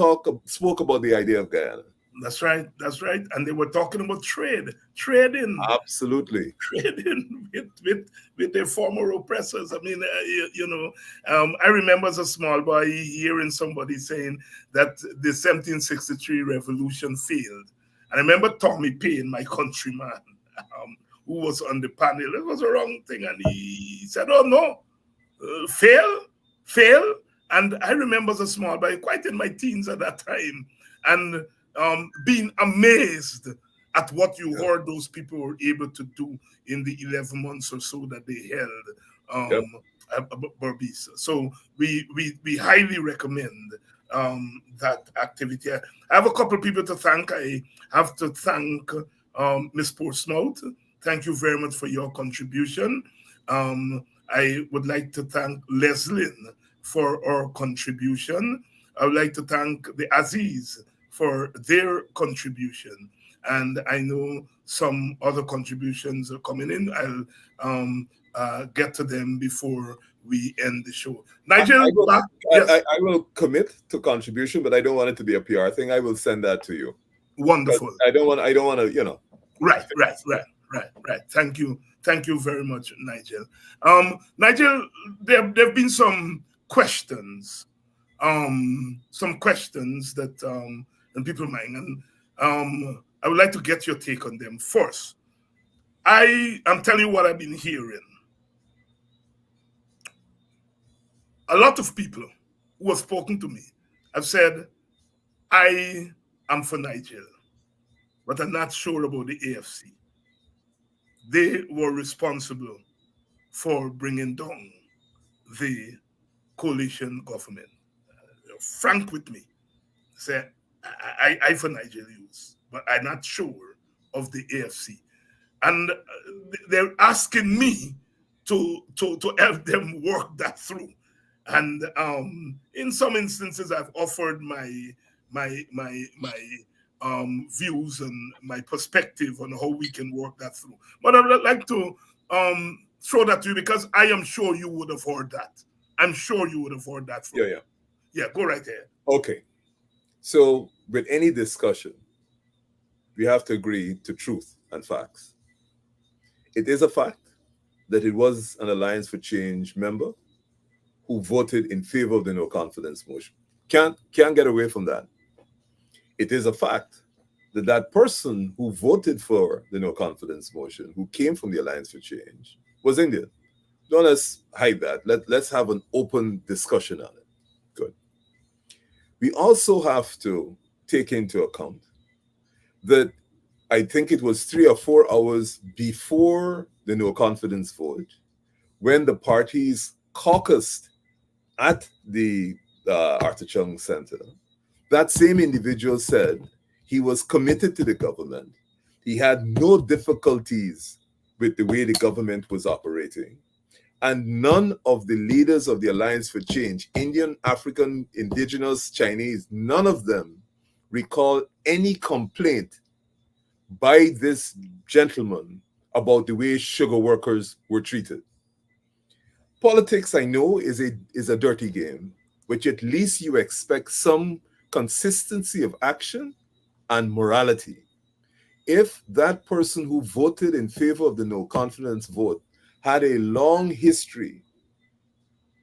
spoke about the idea of Guyana. that's right. That's right. And they were talking about trading, Absolutely. trading with their former oppressors. I mean, I remember as a small boy hearing somebody saying that the 1763 revolution failed. And I remember Tommy Payne, my countryman, who was on the panel. It was a wrong thing, and he said, "Oh no, fail." And I remember as a small boy, quite in my teens at that time, and being amazed at what you Yeah. heard those people were able to do in the 11 months or so that they held Yep. Berbice. So we highly recommend that activity. I have a couple of people to thank. I have to thank Miss Portsmouth. Thank you very much for your contribution. I would like to thank Leslyn for our contribution. I would like to thank the Aziz for their contribution. And I know some other contributions are coming in. I'll get to them before we end the show. I, Nigel, I will back. Yes, I will commit to contribution, but I don't want it to be a PR thing. I will send that to you. 'Cause wonderful. I don't want to, Right. Thank you very much, Nigel. Nigel, there've been some questions that in people mind, and I would like to get your take on them first. I am telling you what I've been hearing. A lot of people who have spoken to me have said, I am for Nigel, but I'm not sure about the AFC. They were responsible for bringing down the coalition government. Frank with me said, I for Nigel Hughes, but I'm not sure of the AFC. And they're asking me to help them work that through. And in some instances, I've offered my views and my perspective on how we can work that through. But I would like to throw that to you because I am sure you would have heard that. I'm sure you would have heard that from yeah. Yeah, go right ahead. Okay. So with any discussion, we have to agree to truth and facts. It is a fact that it was an Alliance for Change member who voted in favor of the no confidence motion. Can't get away from that. It is a fact that that person who voted for the no confidence motion, who came from the Alliance for Change, was Indian. Don't let's hide that. Let's have an open discussion on it. Good. We also have to take into account that I think it was 3 or 4 hours before the no confidence vote, when the parties caucused at the Arthur Chung Center, that same individual said he was committed to the government. He had no difficulties with the way the government was operating. And none of the leaders of the Alliance for Change, Indian, African, indigenous, Chinese, none of them recall any complaint by this gentleman about the way sugar workers were treated. Politics, I know, is a dirty game, which at least you expect some consistency of action and morality. If that person who voted in favor of the no confidence vote had a long history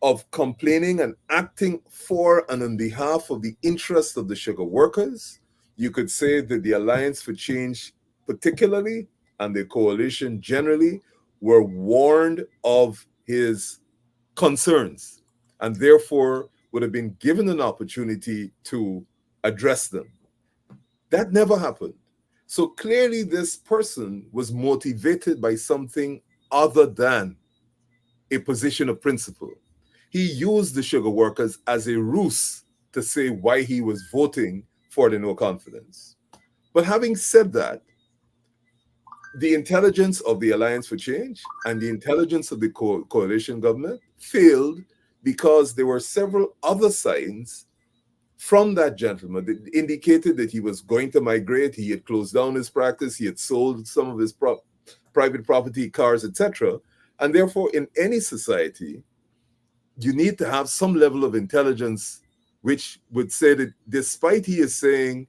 of complaining and acting for and on behalf of the interests of the sugar workers, you could say that the Alliance for Change, particularly, and the coalition generally, were warned of his concerns and therefore would have been given an opportunity to address them. That never happened. So clearly, this person was motivated by something other than a position of principle. He used the sugar workers as a ruse to say why he was voting for the no confidence. But having said that, the intelligence of the Alliance for Change and the intelligence of the coalition government failed because there were several other signs from that gentleman that indicated that he was going to migrate. He had closed down his practice. He had sold some of his private property, cars, etc. And therefore, in any society, you need to have some level of intelligence which would say that despite he is saying,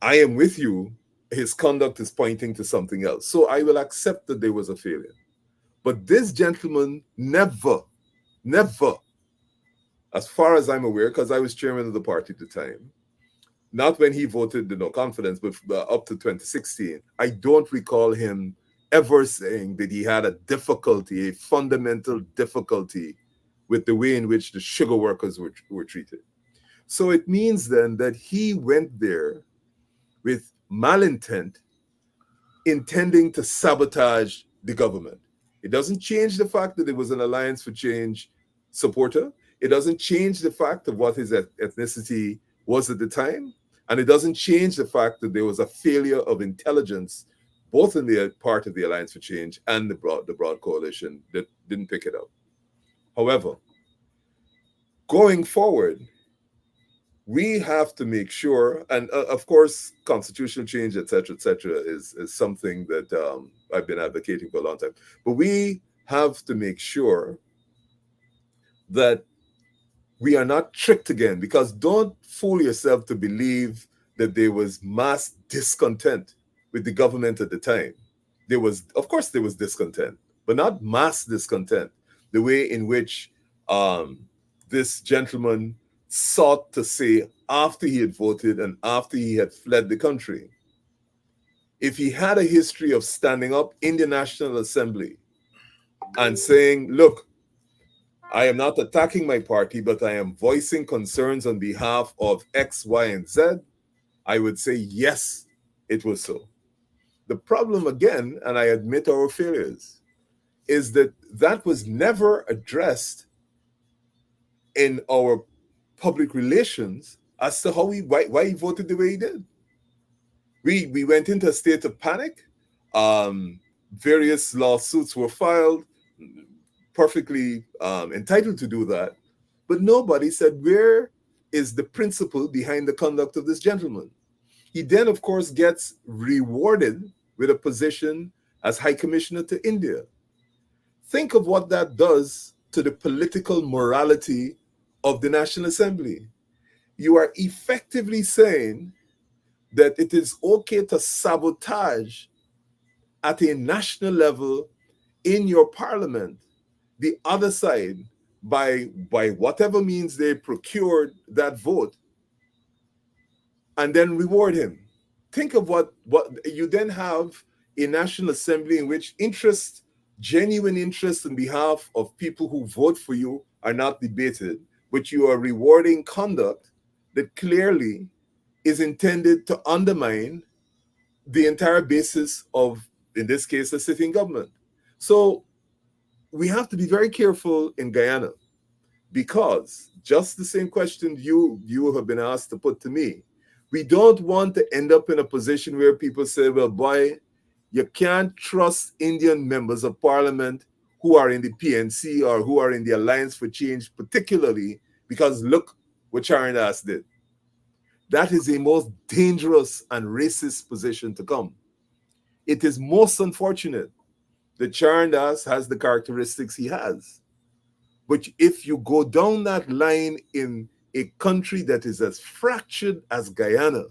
I am with you, his conduct is pointing to something else. So I will accept that there was a failure. But this gentleman never, as far as I'm aware, because I was chairman of the party at the time, not when he voted the no confidence, but up to 2016, I don't recall him ever saying that he had a difficulty, a fundamental difficulty with the way in which the sugar workers were treated. So it means then that he went there with malintent, intending to sabotage the government. It doesn't change the fact that it was an Alliance for Change supporter. It doesn't change the fact of what his ethnicity was at the time. And it doesn't change the fact that there was a failure of intelligence, both in the part of the Alliance for Change and the broad coalition that didn't pick it up. However, going forward, we have to make sure, and of course, constitutional change, et cetera, is something that I've been advocating for a long time. But we have to make sure that we are not tricked again, because don't fool yourself to believe that there was mass discontent with the government at the time. There was, of course, there was discontent, but not mass discontent, the way in which this gentleman sought to say after he had voted and after he had fled the country. If he had a history of standing up in the National Assembly and saying, look, I am not attacking my party, but I am voicing concerns on behalf of X, Y, and Z, I would say, yes, it was so. The problem, again, and I admit our failures, is that that was never addressed in our public relations as to why he voted the way he did. We went into a state of panic. Various lawsuits were filed, perfectly entitled to do that. But nobody said, where is the principle behind the conduct of this gentleman? He then, of course, gets rewarded with a position as High Commissioner to India. Think of what that does to the political morality of the National Assembly. You are effectively saying that it is okay to sabotage at a national level in your parliament the other side by whatever means they procured that vote, and then reward him. Think of what you then have a National Assembly in which genuine interest on behalf of people who vote for you are not debated, but you are rewarding conduct that clearly is intended to undermine the entire basis of, in this case, the sitting government. So we have to be very careful in Guyana, because just the same question you have been asked to put to me, we don't want to end up in a position where people say, well, boy, you can't trust Indian members of parliament who are in the PNC or who are in the Alliance for Change, particularly because look what Charandas did. That is a most dangerous and racist position to come. It is most unfortunate that Charandas has the characteristics he has. But if you go down that line in a country that is as fractured as Guyana,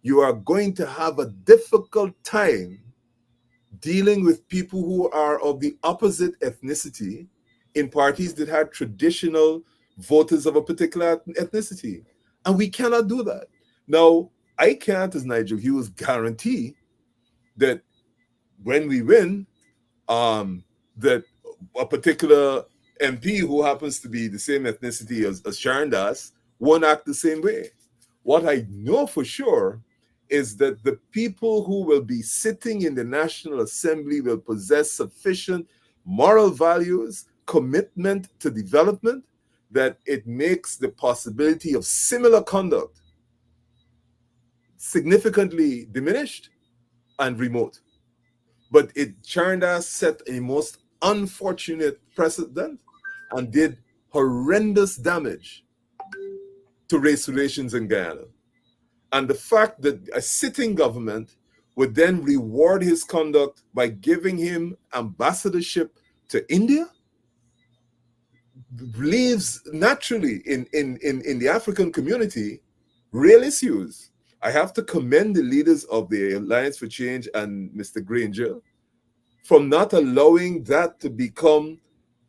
you are going to have a difficult time dealing with people who are of the opposite ethnicity in parties that had traditional voters of a particular ethnicity. And we cannot do that. Now, I can't, as Nigel Hughes, guarantee that when we win, that a particular MP who happens to be the same ethnicity as Sharon Das won't act the same way. What I know for sure is that the people who will be sitting in the National Assembly will possess sufficient moral values, commitment to development, that it makes the possibility of similar conduct significantly diminished and remote. But Chandas set a most unfortunate precedent and did horrendous damage to race relations in Guyana. And the fact that a sitting government would then reward his conduct by giving him ambassadorship to India leaves naturally in the African community real issues. I have to commend the leaders of the Alliance for Change and Mr. Granger from not allowing that to become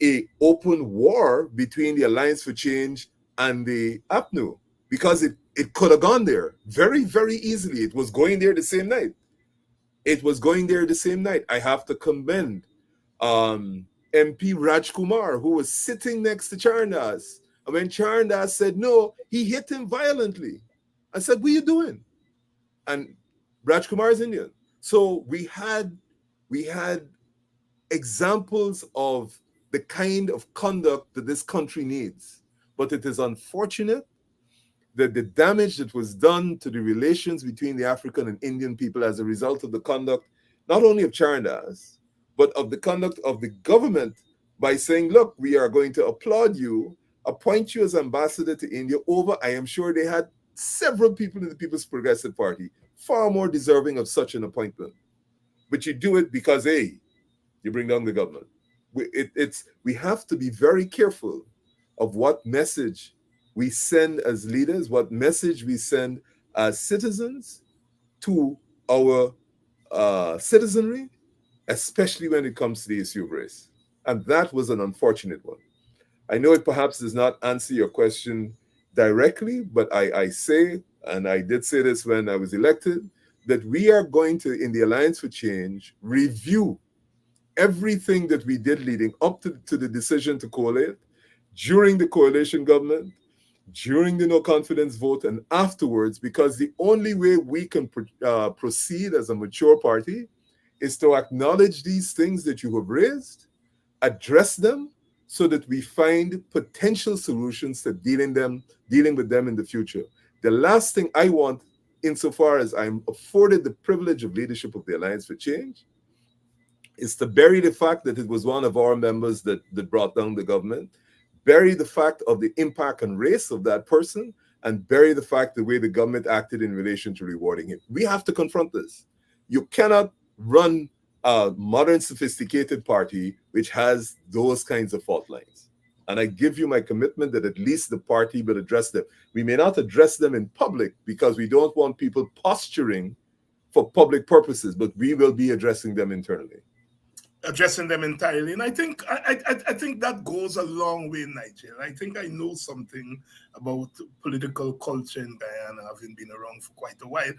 a open war between the Alliance for Change and the APNU, because it could have gone there very, very easily. It was going there the same night. It was going there the same night. I have to commend MP Rajkumar, who was sitting next to Charandas. And when Charandas said no, he hit him violently. I said, what are you doing? And Rajkumar is Indian. So we had examples of the kind of conduct that this country needs. But it is unfortunate that the damage that was done to the relations between the African and Indian people as a result of the conduct, not only of Charandas, but of the conduct of the government by saying, look, we are going to applaud you, appoint you as ambassador to India over, I am sure they had several people in the People's Progressive Party far more deserving of such an appointment. But you do it because, hey, you bring down the government. We have to be very careful of what message we send as leaders, what message we send as citizens to our citizenry, especially when it comes to the issue of race. And that was an unfortunate one. I know it perhaps does not answer your question directly, but I say, and I did say this when I was elected, that we are going to, in the Alliance for Change, review everything that we did leading up to the decision to coalesce, during the coalition government, during the no confidence vote, and afterwards, because the only way we can proceed as a mature party is to acknowledge these things that you have raised, address them, so that we find potential solutions to dealing with them in the future. The last thing I want, insofar as I'm afforded the privilege of leadership of the Alliance for Change, is to bury the fact that it was one of our members that brought down the government, bury the fact of the impact on race of that person, and bury the fact the way the government acted in relation to rewarding him. We have to confront this. You cannot run a modern, sophisticated party which has those kinds of fault lines. And I give you my commitment that at least the party will address them. We may not address them in public because we don't want people posturing for public purposes, but we will be addressing them internally. Addressing them entirely. And I think I think that goes a long way, Nigel. I think I know something about political culture in Guyana, having been around for quite a while.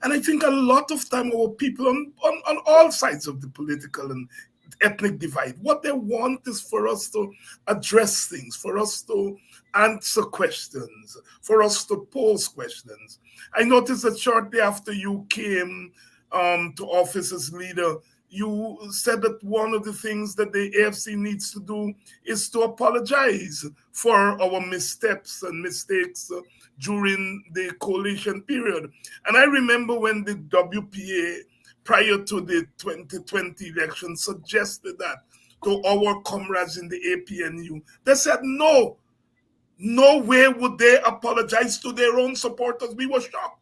And I think a lot of time our people on all sides of the political and ethnic divide, what they want is for us to address things, for us to answer questions, for us to pose questions. I noticed that shortly after you came to office as leader, you said that one of the things that the AFC needs to do is to apologize for our missteps and mistakes during the coalition period. And I remember when the WPA, prior to the 2020 election, suggested that to our comrades in the APNU. They said no, no way would they apologize to their own supporters. We were shocked.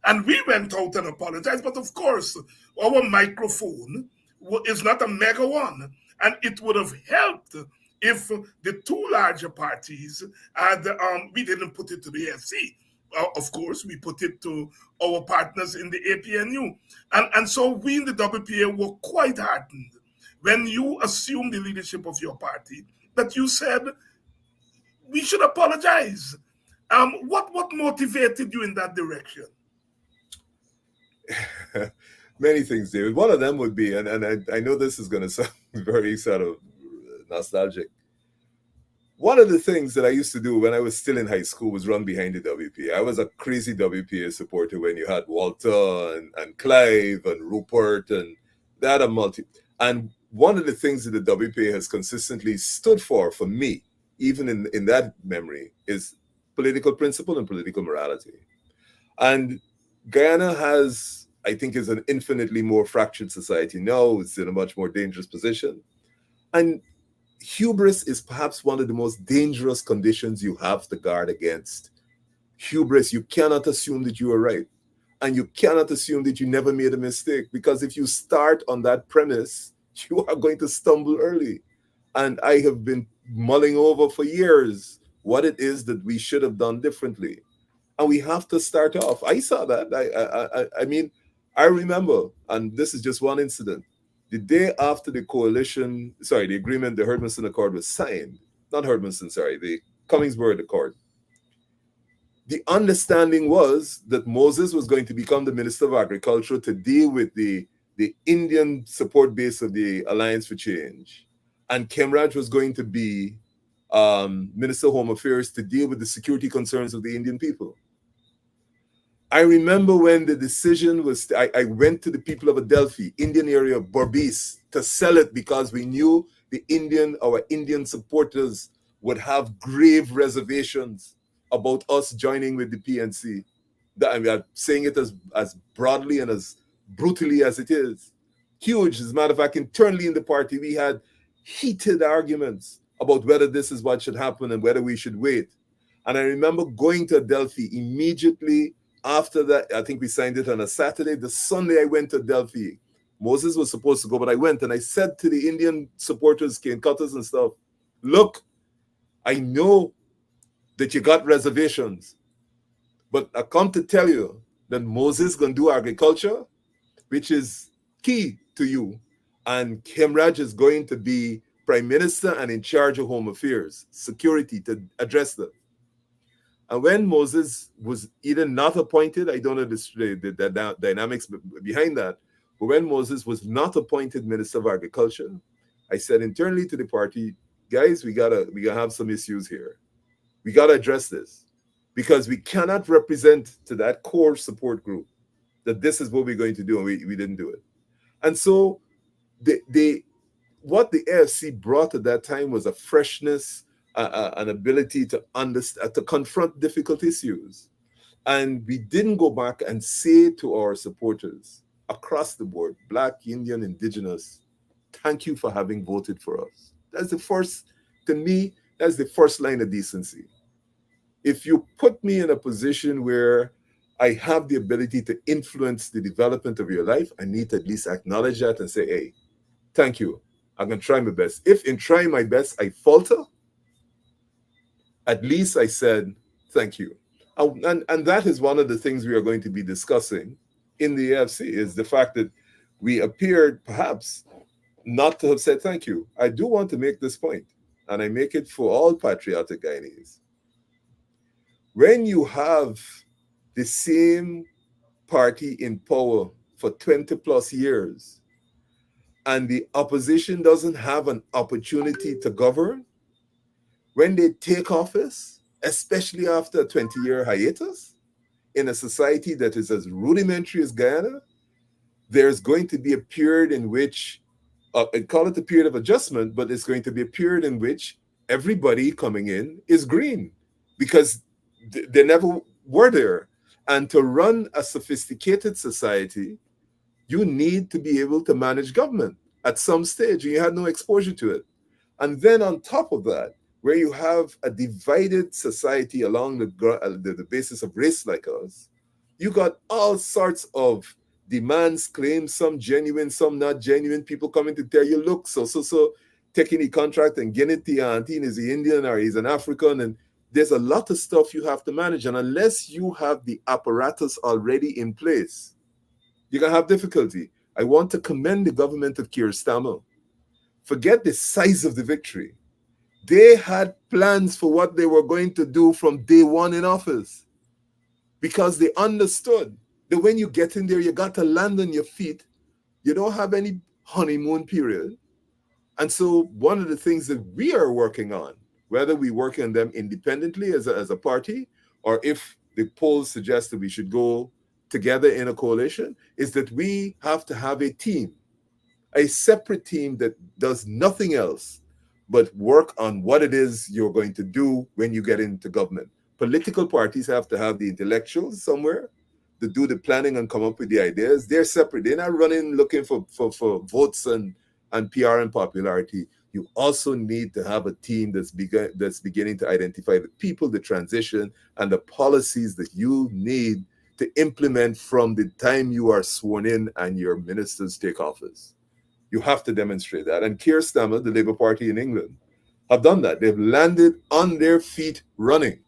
And we went out and apologized. But of course, our microphone is not a mega one. And it would have helped if the two larger parties had, we didn't put it to the AFC. Of course, we put it to our partners in the APNU. And so we in the WPA were quite heartened when you assumed the leadership of your party that you said we should apologize. What motivated you in that direction? Many things, David. One of them would be, and I know this is going to sound very sort of nostalgic. One of the things that I used to do when I was still in high school was run behind the WPA. I was a crazy WPA supporter when you had Walter and Clive and Rupert and that a multi. And one of the things that the WPA has consistently stood for me, even in that memory, is political principle and political morality. And Guyana has, I think, is an infinitely more fractured society now. It's in a much more dangerous position. And hubris is perhaps one of the most dangerous conditions you have to guard against. Hubris, you cannot assume that you are right. And you cannot assume that you never made a mistake, because if you start on that premise, you are going to stumble early. And I have been mulling over for years what it is that we should have done differently. And we have to start off. I saw that. I mean, I remember, and this is just one incident. The day after the agreement, the Herdmanson Accord was signed, not Herdmanson, sorry, the Cummingsburg Accord. The understanding was that Moses was going to become the Minister of Agriculture to deal with the Indian support base of the Alliance for Change. And Kemraj was going to be Minister of Home Affairs to deal with the security concerns of the Indian people. I remember when the decision was, I went to the people of Adelphi, Indian area of Berbice, to sell it because we knew our Indian supporters would have grave reservations about us joining with the PNC. I mean, I'm saying it as broadly and as brutally as it is. Huge. As a matter of fact, internally in the party, we had heated arguments about whether this is what should happen and whether we should wait. And I remember going to Adelphi immediately after that. I think we signed it on a Saturday. The Sunday I went to Adelphi. Moses was supposed to go, but I went and I said to the Indian supporters, cane cutters and stuff, look, I know that you got reservations, but I come to tell you that Moses is going to do agriculture, which is key to you. And Kemraj is going to be prime minister and in charge of home affairs, security, to address that. And when Moses was either not appointed, I don't know the dynamics behind that, but when Moses was not appointed Minister of Agriculture, I said internally to the party, guys, we gotta have some issues here. We gotta address this, because we cannot represent to that core support group that this is what we're going to do, and we didn't do it. And so what the AFC brought at that time was a freshness, an ability to understand, to confront difficult issues. And we didn't go back and say to our supporters across the board, Black, Indian, Indigenous, thank you for having voted for us. That's the first, to me, that's the first line of decency. If you put me in a position where I have the ability to influence the development of your life, I need to at least acknowledge that and say, hey, thank you. I'm going to try my best. If in trying my best I falter, at least I said thank you. And that is one of the things we are going to be discussing in the AFC, is the fact that we appeared perhaps not to have said thank you. I do want to make this point, and I make it for all patriotic Guyanese. When you have the same party in power for 20 plus years, and the opposition doesn't have an opportunity to govern, when they take office, especially after a 20-year hiatus, in a society that is as rudimentary as Guyana, there's going to be a period in which, I call it a period of adjustment, but it's going to be a period in which everybody coming in is green, because they never were there. And to run a sophisticated society, you need to be able to manage government. at some stage and you had no exposure to it. And then on top of that, where you have a divided society along the basis of race like us, you got all sorts of demands, claims, some genuine, some not genuine, people coming to tell you, look, so, taking the contract and getting it to your auntie, and is he Indian or he's an African, and there's a lot of stuff you have to manage. And unless you have the apparatus already in place, you're going to have difficulty. I want to commend the government of Keir Starmer. Forget the size of the victory. They had plans for what they were going to do from day one in office because they understood that when you get in there, you got to land on your feet. You don't have any honeymoon period. And so one of the things that we are working on, whether we work on them independently as a party, or if the polls suggest that we should go together in a coalition, is that we have to have a team, a separate team that does nothing else but work on what it is you're going to do when you get into government. Political parties have to have the intellectuals somewhere to do the planning and come up with the ideas. They're separate. They're not running looking for votes and PR and popularity. You also need to have a team that's beginning to identify the people, the transition, and the policies that you need to implement from the time you are sworn in and your ministers take office. You have to demonstrate that. And Keir Starmer, the Labour Party in England, have done that. They've landed on their feet running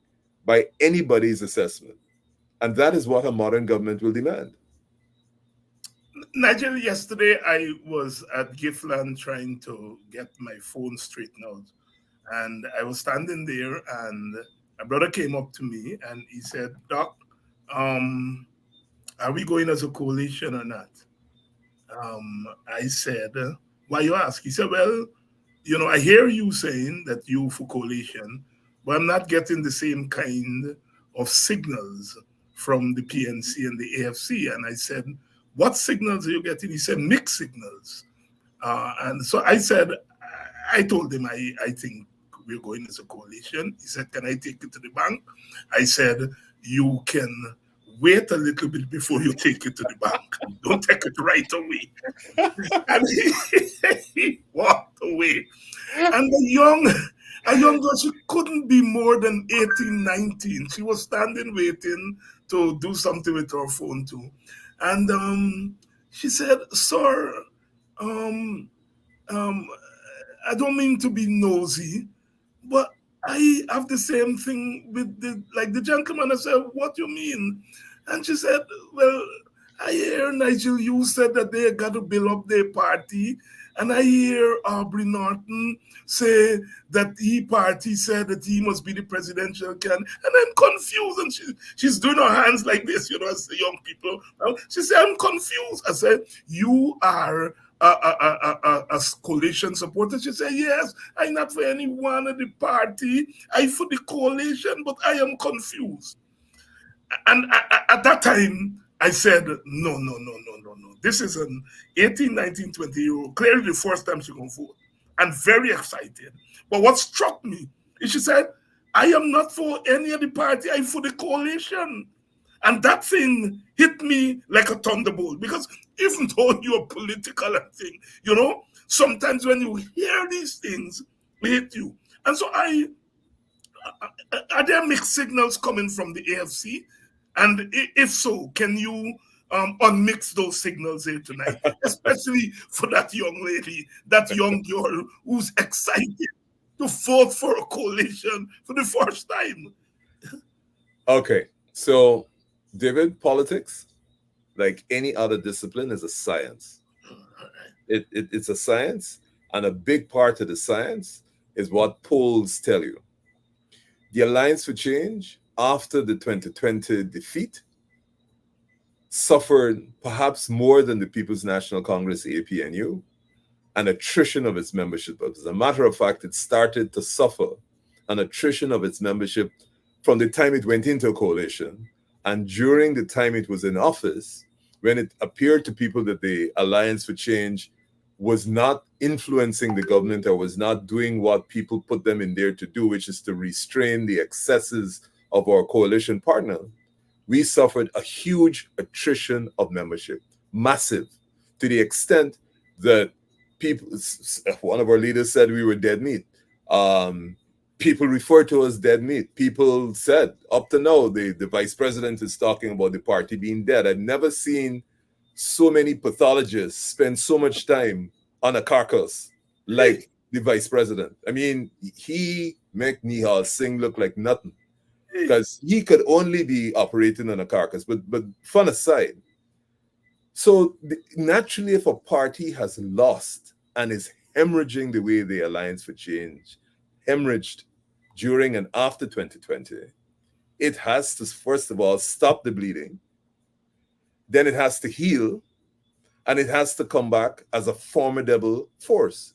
by anybody's assessment. And that is what a modern government will demand. Nigel, yesterday I was at Giftland trying to get my phone straightened out. And I was standing there, and a brother came up to me and he said, Doc, are we going as a coalition or not? I said, why you ask? He said, well, I hear you saying that you for coalition, but I'm not getting the same kind of signals from the PNC and the AFC. And I said, what signals are you getting? He said, mixed signals. And so I told him, I think we're going as a coalition. He said, can I take it to the bank? I said, you can wait a little bit before you take it to the bank. Don't take it right away. And he walked away. And a young girl, she couldn't be more than 18, 19. She was standing waiting to do something with her phone too. And she said, sir, I don't mean to be nosy, but I have the same thing with the gentleman. I said, what do you mean? And she said, well, I hear Nigel Hughes said that they got to build up their party. And I hear Aubrey Norton say that party said that he must be the presidential candidate. And I'm confused. And she's doing her hands like this, as the young people. She said, I'm confused. I said, you are a coalition supporter? She said, yes, I'm not for any one of the party. I for the coalition, but I am confused. And at that time, I said, no. This is an 18, 19, 20-year-old, clearly the first time she can vote. I'm very excited. But what struck me is she said, I am not for any of the party, I'm for the coalition. And that thing hit me like a thunderbolt, because even though you're political and thing, sometimes when you hear these things, they hit you. And so are there mixed signals coming from the AFC? And if so, can you unmix those signals here tonight, especially for that young lady, that young girl who's excited to vote for a coalition for the first time? Okay, so David, politics, like any other discipline, is a science. It's a science, and a big part of the science is what polls tell you. The Alliance for Change, after the 2020 defeat, suffered perhaps more than the People's National Congress, APNU, an attrition of its membership. As a matter of fact, it started to suffer an attrition of its membership from the time it went into a coalition and during the time it was in office, when it appeared to people that the Alliance for Change was not influencing the government or was not doing what people put them in there to do, which is to restrain the excesses of our coalition partner. We suffered a huge attrition of membership, massive, to the extent that People, one of our leaders said we were dead meat. Um, People refer to us dead meat. People said up to now the vice president is talking about the party being dead. I've never seen so many pathologists spend so much time on a carcass Hey, like the vice president. I mean, he make Nihal Singh look like nothing hey. because he could only be operating on a carcass. But fun aside, so naturally, if a party has lost and is hemorrhaging the way the Alliance for Change hemorrhaged during and after 2020, it has to first of all stop the bleeding, then it has to heal, and it has to come back as a formidable force.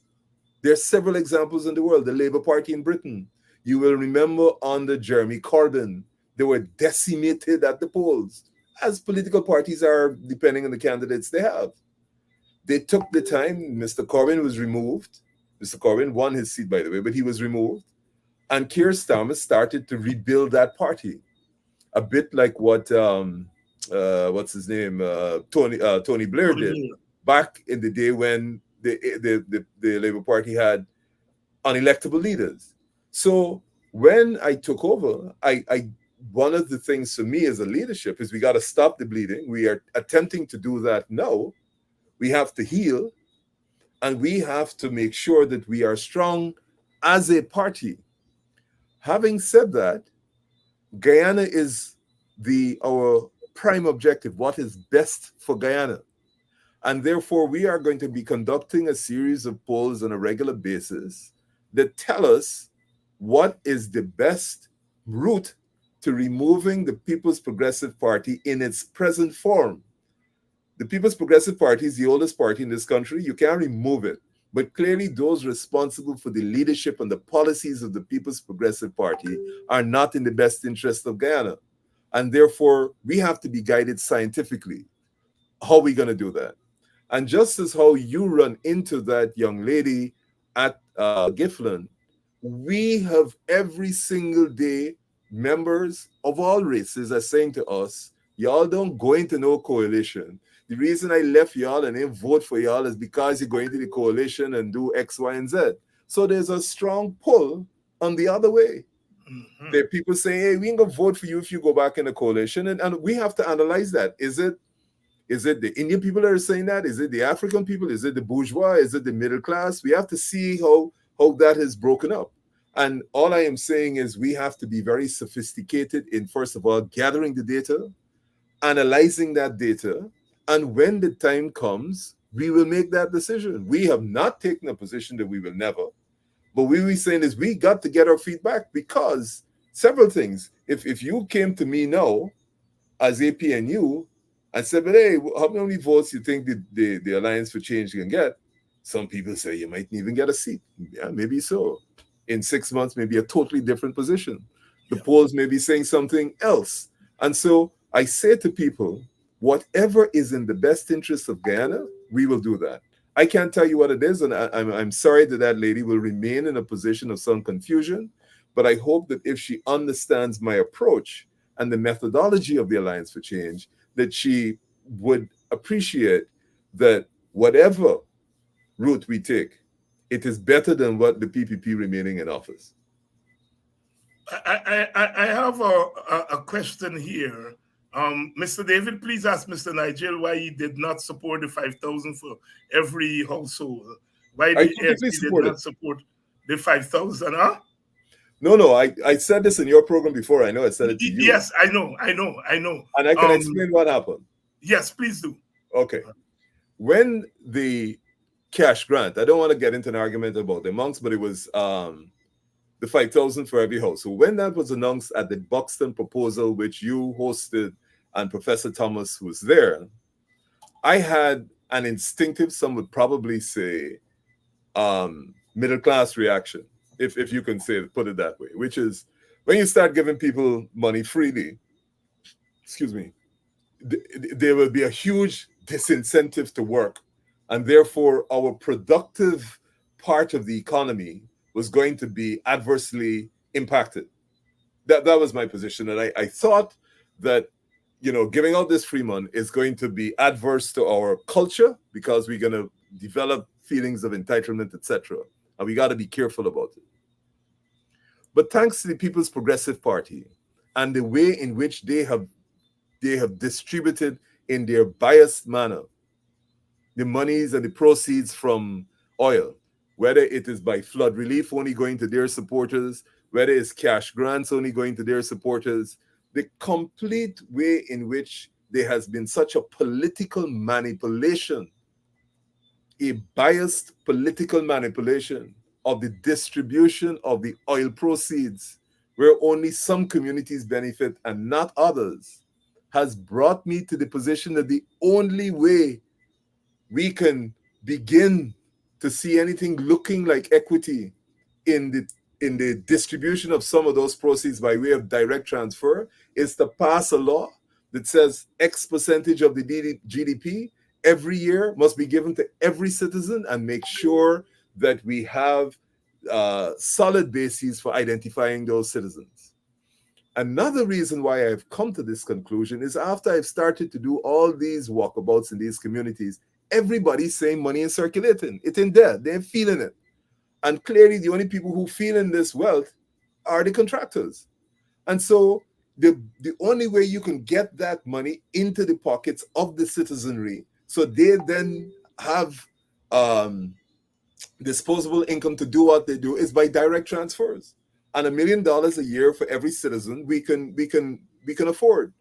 There are several examples in the world. The Labour Party in Britain, you will remember under Jeremy Corbyn, they were decimated at the polls, as political parties are, depending on the candidates they have. They took the time. Mr. Corbyn was removed. Mr. Corbyn won his seat, by the way, but he was removed. And Keir Starmer started to rebuild that party, a bit like what what's his name, Tony Blair did back in the day when the Labour Party had unelectable leaders. So when I took over, I one of the things for me as a leadership is we got to stop the bleeding. We are attempting to do that now. We have to heal, and we have to make sure that we are strong as a party. Having said that, Guyana is our prime objective. What is best for Guyana? And therefore, we are going to be conducting a series of polls on a regular basis that tell us what is the best route to removing the People's Progressive Party in its present form. The People's Progressive Party is the oldest party in this country. You can't remove it. But clearly, those responsible for the leadership and the policies of the People's Progressive Party are not in the best interest of Guyana. And therefore, we have to be guided scientifically. How are we going to do that? And just as how you run into that young lady at Giffland, we have every single day members of all races are saying to us, y'all don't go into no coalition. The reason I left y'all and didn't vote for y'all is because you're going to the coalition and do X, Y, and Z. So there's a strong pull on the other way. Mm-hmm. There are people saying, hey, we ain't going to vote for you if you go back in the coalition. And we have to analyze that. Is it the Indian people that are saying that? Is it the African people? Is it the bourgeois? Is it the middle class? We have to see how that is broken up. And all I am saying is we have to be very sophisticated in, first of all, gathering the data, analyzing that data, and when the time comes, we will make that decision. We have not taken a position that we will never. But what we're saying is we got to get our feedback because several things. If you came to me now as APNU and said, but hey, how many votes you think the Alliance for Change can get? Some people say you might even get a seat. Yeah, maybe so. In 6 months, maybe a totally different position. The polls may be saying something else. And so I say to people, whatever is in the best interest of Guyana, we will do that. I can't tell you what it is, and I'm sorry that lady will remain in a position of some confusion, but I hope that if she understands my approach and the methodology of the Alliance for Change, that she would appreciate that whatever route we take, it is better than what the PPP remaining in office. I have a question here. Mr. David, please ask Mr. Nigel why he did not support the 5,000 for every household. Why the AFP did not support the 5,000, huh? No, I said this in your program before. I know I said it to you. Yes, I know. And I can explain what happened. Yes, please do. Okay. When the cash grant, I don't want to get into an argument about the amounts, but it was the 5,000 for every house. So when that was announced at the Buxton proposal, which you hosted and Professor Thomas was there, I had an instinctive, some would probably say, middle class reaction, if you can put it that way, which is when you start giving people money freely, there will be a huge disincentive to work, and therefore our productive part of the economy was going to be adversely impacted. That was my position, and I thought that giving out this free money is going to be adverse to our culture because we're going to develop feelings of entitlement, etc. And we got to be careful about it. But thanks to the People's Progressive Party and the way in which they have distributed in their biased manner the monies and the proceeds from oil, whether it is by flood relief only going to their supporters, whether it's cash grants only going to their supporters, the complete way in which there has been such a political manipulation, a biased political manipulation of the distribution of the oil proceeds, where only some communities benefit and not others, has brought me to the position that the only way we can begin to see anything looking like equity in the distribution of some of those proceeds by way of direct transfer is to pass a law that says X percentage of the GDP every year must be given to every citizen, and make sure that we have solid bases for identifying those citizens. Another reason why I've come to this conclusion is after I've started to do all these walkabouts in these communities, everybody's saying money is circulating. It's in there. They're feeling it. And clearly the only people who feel in this wealth are the contractors. And so the only way you can get that money into the pockets of the citizenry, so they then have disposable income to do what they do, is by direct transfers. And $1 million a year for every citizen we can afford.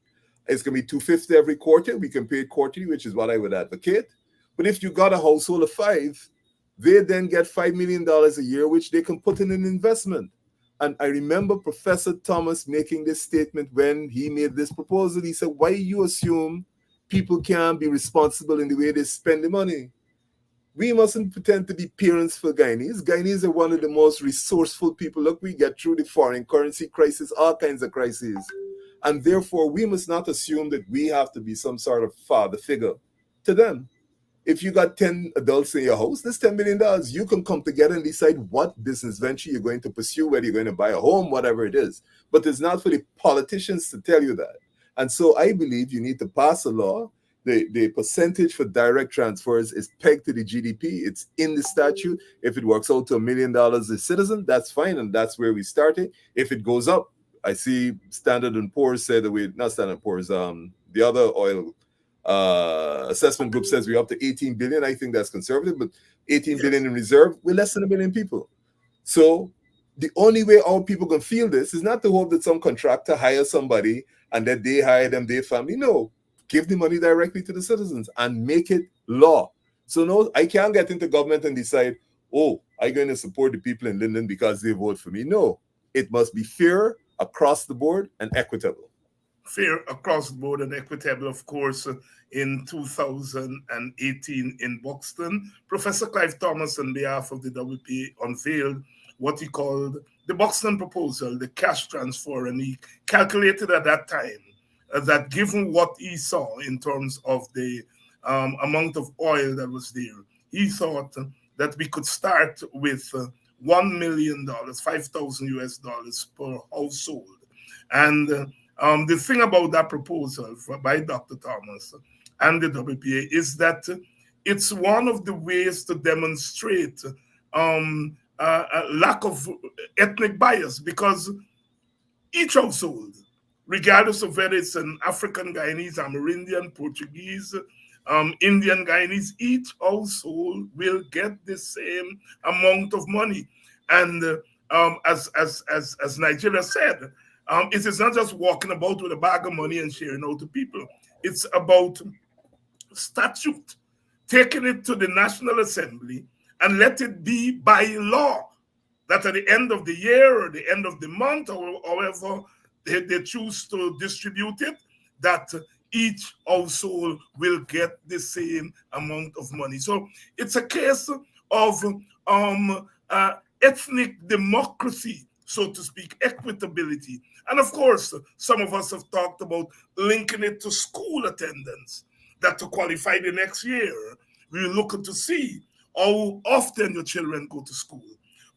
It's gonna be $250 every quarter. We can pay it quarterly, which is what I would advocate. But if you got a household of 5, they then get $5 million a year, which they can put in an investment. And I remember Professor Thomas making this statement when he made this proposal. He said, why you assume people can't be responsible in the way they spend the money? We mustn't pretend to be parents for Guyanese. Guyanese are one of the most resourceful people. Look, we get through the foreign currency crisis, all kinds of crises. And therefore, we must not assume that we have to be some sort of father figure to them. If you got 10 adults in your house, that's $10 million. You can come together and decide what business venture you're going to pursue, whether you're going to buy a home, whatever it is. But it's not for the politicians to tell you that. And so I believe you need to pass a law. The percentage for direct transfers is pegged to the GDP. It's in the statute. If it works out to $1 million a citizen, that's fine. And that's where we started. If it goes up, I see Standard & Poor's said that not Standard & Poor's, the other oil assessment group says we're up to 18 billion. I think that's conservative, but 18 billion in reserve, we're less than 1 million people. So the only way our people can feel this is not to hope that some contractor hires somebody and that they hire them, their family. No, give the money directly to the citizens and make it law. So no, I can't get into government and decide, oh, I'm going to support the people in Linden because they vote for me. No, it must be fair across the board and equitable. Fair across the board and equitable, of course. In 2018 in Buxton, Professor Clive Thomas, on behalf of the WPA, unveiled what he called the Buxton proposal, the cash transfer, and he calculated at that time that given what he saw in terms of the amount of oil that was there, he thought that we could start with $1 million, 5,000 US dollars per household. And the thing about that proposal by Dr. Thomas and the WPA is that it's one of the ways to demonstrate a lack of ethnic bias, because each household, regardless of whether it's an African Guyanese, Amerindian, Portuguese, Indian Guyanese, each household will get the same amount of money. And as Nigeria said, it is not just walking about with a bag of money and sharing out to people. It's about statute, taking it to the National Assembly and let it be by law that at the end of the year or the end of the month or however they choose to distribute it, that each household will get the same amount of money. So it's a case of ethnic democracy, so to speak, equitability. And of course, some of us have talked about linking it to school attendance, that to qualify the next year, we're looking to see how often your children go to school,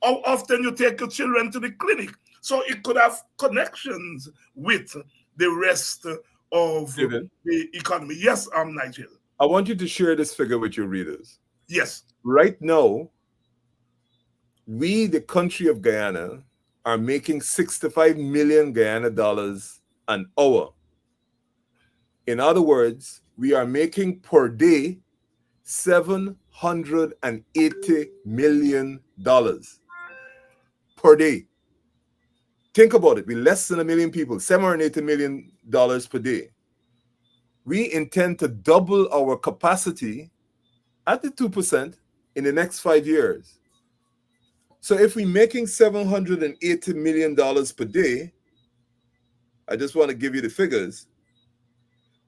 how often you take your children to the clinic. So it could have connections with the rest of David, the economy. Yes, Nigel. I want you to share this figure with your readers. Yes. Right now, we, the country of Guyana, are making 65 million Guyana dollars an hour. In other words, we are making per day $780 million per day. Think about it. We're less than a million people, $780 million per day. We intend to double our capacity at the 2% in the next 5 years. So if we're making $780 million per day, I just want to give you the figures.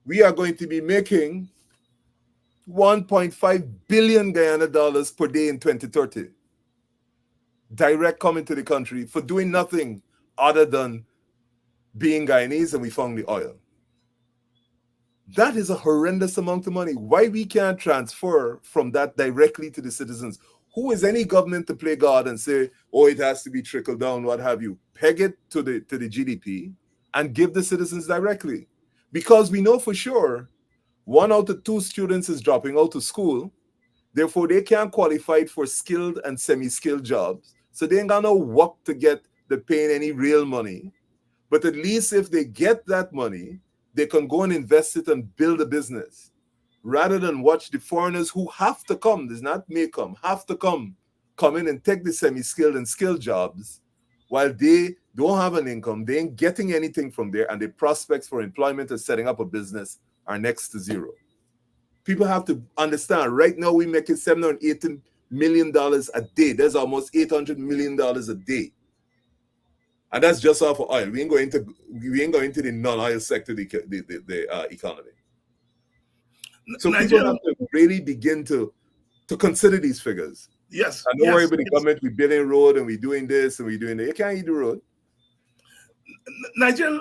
We are going to be making 1.5 billion Guyana dollars per day in 2030. Direct coming to the country for doing nothing other than being Guyanese, and we found the oil. That is a horrendous amount of money. Why we can't transfer from that directly to the citizens? Who is any government to play God and say, oh, it has to be trickled down, what have you? Peg it to the GDP and give the citizens directly. Because we know for sure 1 out of 2 students is dropping out of school. Therefore, they can't qualify for skilled and semi-skilled jobs. So they ain't got no work to get the paying any real money. But at least if they get that money, they can go and invest it and build a business rather than watch the foreigners who have to come, does not may come, have to come in and take the semi-skilled and skilled jobs while they don't have an income, they ain't getting anything from there, and the prospects for employment or setting up a business are next to zero. People have to understand right now we're making $780 million a day. There's almost $800 million a day. And that's just off of oil. We ain't going to the non-oil sector, the economy. So people Nigel, have to really begin to consider these figures. yes, And don't worry yes, about the yes. government. We're building road and we're doing this and we're doing that. You can't eat the road. Nigel,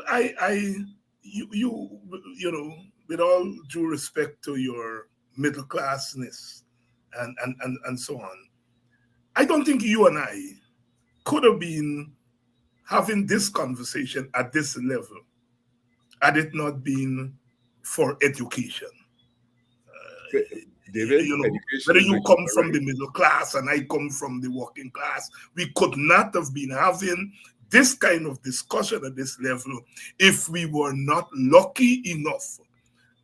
you know, with all due respect to your middle classness and so on, I don't think you and I could have been having this conversation at this level had it not been for education. David, You know, education whether is a you come human from right. the middle class and I come from the working class, we could not have been having this kind of discussion at this level if we were not lucky enough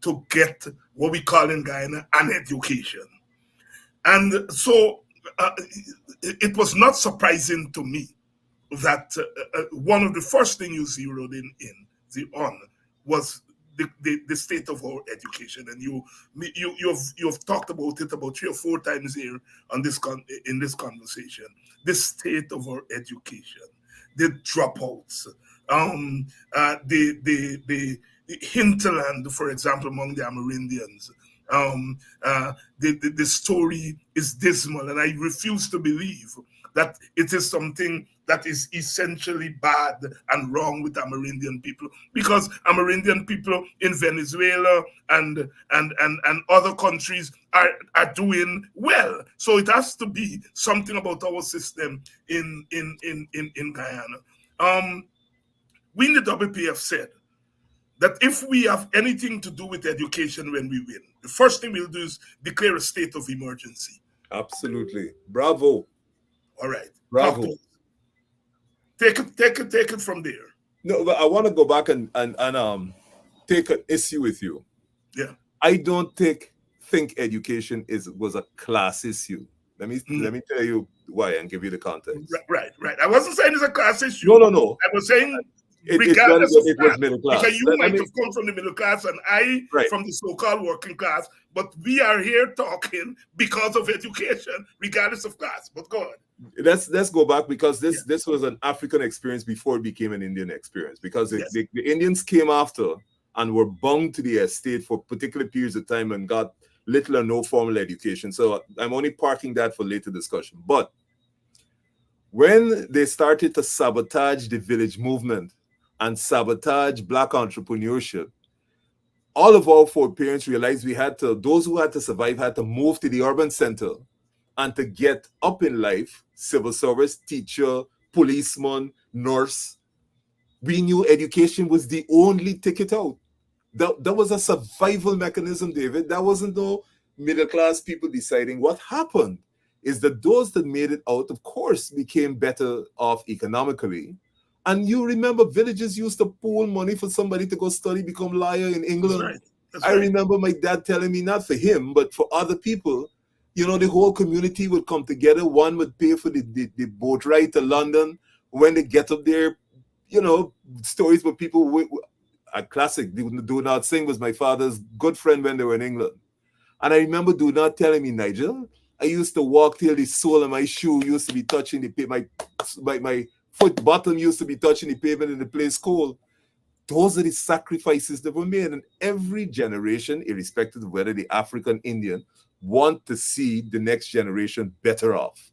to get what we call in Guyana an education. And so it was not surprising to me that one of the first things you zeroed in the on was the state of our education, and you've talked about it about 3 or 4 times here on in this conversation. The state of our education, the dropouts, um, the hinterland, for example, among the Amerindians. Um, the story is dismal, and I refuse to believe that it is something that is essentially bad and wrong with Amerindian people, because Amerindian people in Venezuela and other countries are doing well. So it has to be something about our system in Guyana. Um, we in the WPF said that if we have anything to do with education when we win, the first thing we'll do is declare a state of emergency. Absolutely. Bravo. All right, talk to Bravo. us. Take it from there. No, but I want to go back and take an issue with you. Yeah. I don't think education was a class issue. Let me tell you why and give you the context. Right. I wasn't saying it's a class issue. No, no, no. I was saying, It's not regardless of it was that, middle because class. you Let might me have come from the middle class and I right. from the so-called working class, but we are here talking because of education, regardless of class. But go on. Let's go back because Yeah. this was an African experience before it became an Indian experience because Yes. the Indians came after and were bound to the estate for particular periods of time and got little or no formal education. So I'm only parking that for later discussion. But when they started to sabotage the village movement and sabotage Black entrepreneurship, all of our foreparents realized those who had to survive had to move to the urban center and to get up in life, civil service, teacher, policeman, nurse. We knew education was the only ticket out. That was a survival mechanism, David. That wasn't no middle class people deciding. What happened is that those that made it out, of course, became better off economically. And you remember villages used to pool money for somebody to go study, become lawyer in That's England. right. That's I right. remember my dad telling me, not for him, but for other people, the whole community would come together. One would pay for the boat ride to London. When they get up there, you know, stories where people, a classic, Do Not Sing was my father's good friend when they were in England. And I remember Do Not telling me, Nigel, I used to walk till the sole of my shoe used to be touching my foot bottom used to be touching the pavement in the place cold. Those are the sacrifices that were made. And every generation, irrespective of whether the African Indian, want to see the next generation better off.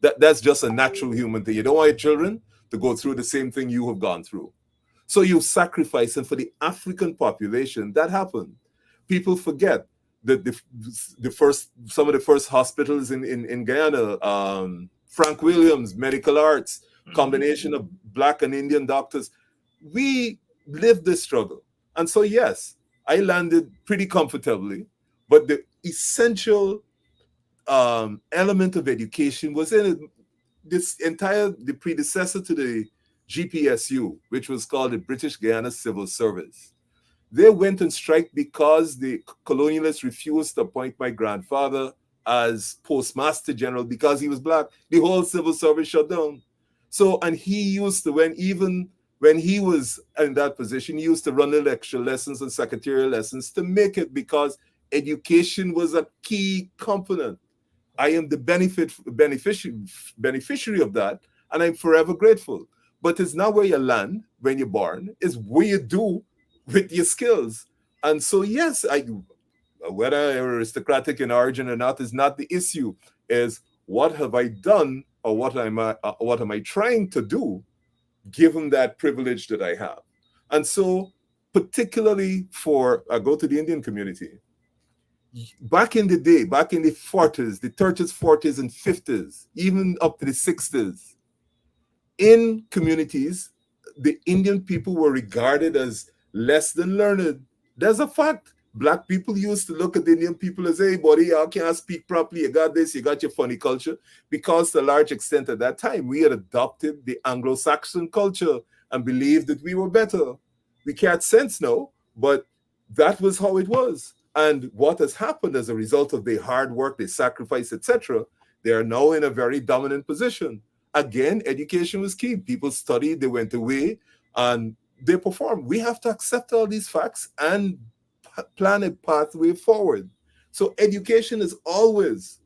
That's just a natural human thing. You don't want your children to go through the same thing you have gone through. So you sacrifice, and for the African population, that happened. People forget that the first some of the first hospitals in Guyana, Frank Williams, Medical Arts, combination of Black and Indian doctors, we lived this struggle. And so yes, I landed pretty comfortably, but the essential element of education was in it. The predecessor to the GPSU, which was called the British Guiana Civil Service. They went on strike because the colonialists refused to appoint my grandfather as postmaster general because he was black. The whole civil service shut down. So, and he used to, when he was in that position, he used to run the lecture lessons and secretarial lessons to make it, because education was a key component. I am the beneficiary of that, and I'm forever grateful. But it's not where you land when you're born; it's what you do with your skills. And so, yes, whether aristocratic in origin or not is not the issue. Is what have I done, or what am I trying to do, given that privilege that I have? And so, particularly for I go to the Indian community, back in the day, back in the 40s, the 30s, 40s, and 50s, even up to the 60s, in communities, the Indian people were regarded as less than learned. There's a fact. Black people used to look at the Indian people as, hey, buddy, you can't speak properly. You got this, you got your funny culture. Because to a large extent at that time, we had adopted the Anglo-Saxon culture and believed that we were better. We can't sense now, but that was how it was. And what has happened as a result of their hard work, their sacrifice, etc., they are now in a very dominant position. Again, education was key. People studied, they went away, and they performed. We have to accept all these facts and plan a pathway forward. So education has always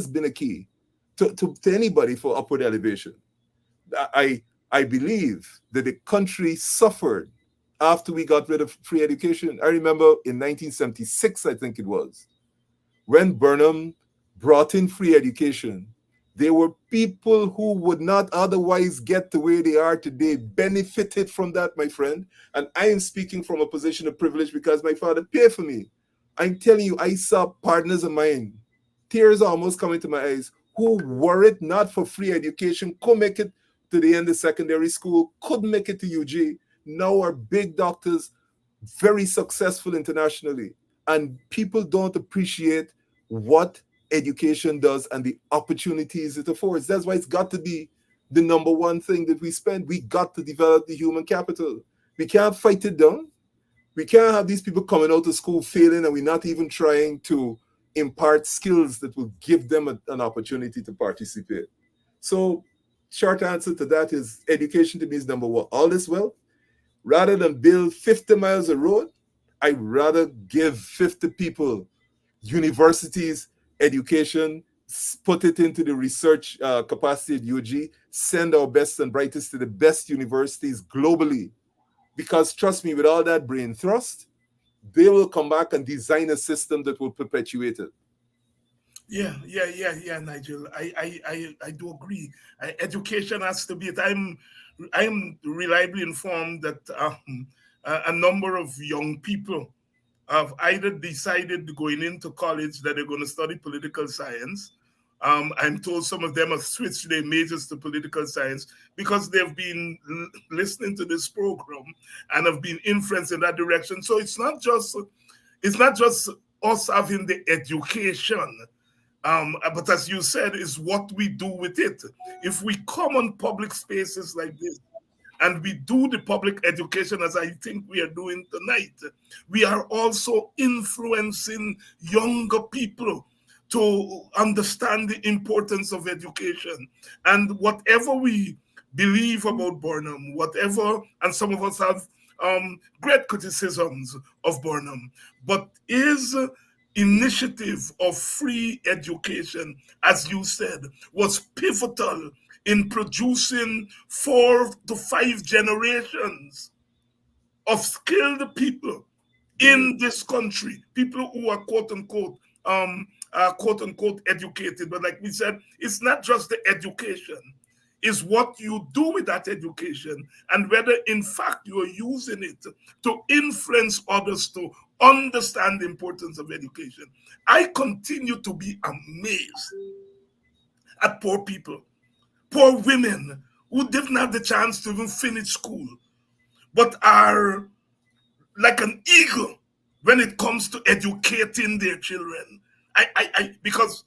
been a key to anybody for upward elevation. I I believe that the country suffered after we got rid of free education. I remember in 1976, I think it was, when Burnham brought in free education, there were people who would not otherwise get to where they are today, benefited from that, my friend. And I am speaking from a position of privilege because my father paid for me. I'm telling you, I saw partners of mine, tears almost coming to my eyes, who, were it not for free education, could make it to the end of secondary school, couldn't make it to UG, now are big doctors, very successful internationally. And people don't appreciate what education does and the opportunities it affords. That's why it's got to be the number one thing that we spend. We got to develop the human capital. We can't fight it down. We can't have these people coming out of school failing and we're not even trying to impart skills that will give them an opportunity to participate. So, short answer to that is education to me is number one. All this wealth, rather than build 50 miles of road, I'd rather give 50 people universities, education, put it into the research capacity at UG, send our best and brightest to the best universities globally. Because trust me, with all that brain thrust, they will come back and design a system that will perpetuate it. Yeah, Nigel. I do agree. Education has to be it. I'm reliably informed that a number of young people have either decided going into college that they're going to study political science. I'm told some of them have switched their majors to political science because they've been listening to this program and have been influenced in that direction. So it's not just us having the education. But as you said, is what we do with it. If we come on public spaces like this and we do the public education as I think we are doing tonight, we are also influencing younger people to understand the importance of education. And whatever we believe about Burnham, whatever, and some of us have great criticisms of Burnham, but his initiative of free education, as you said, was pivotal in producing 4 to 5 generations of skilled people Mm. in this country, people who are quote unquote educated. But like we said, it's not just the education, it's what you do with that education and whether in fact you are using it to influence others to understand the importance of education. I continue to be amazed at poor people, poor women who didn't have the chance to even finish school, but are like an eagle when it comes to educating their children. Because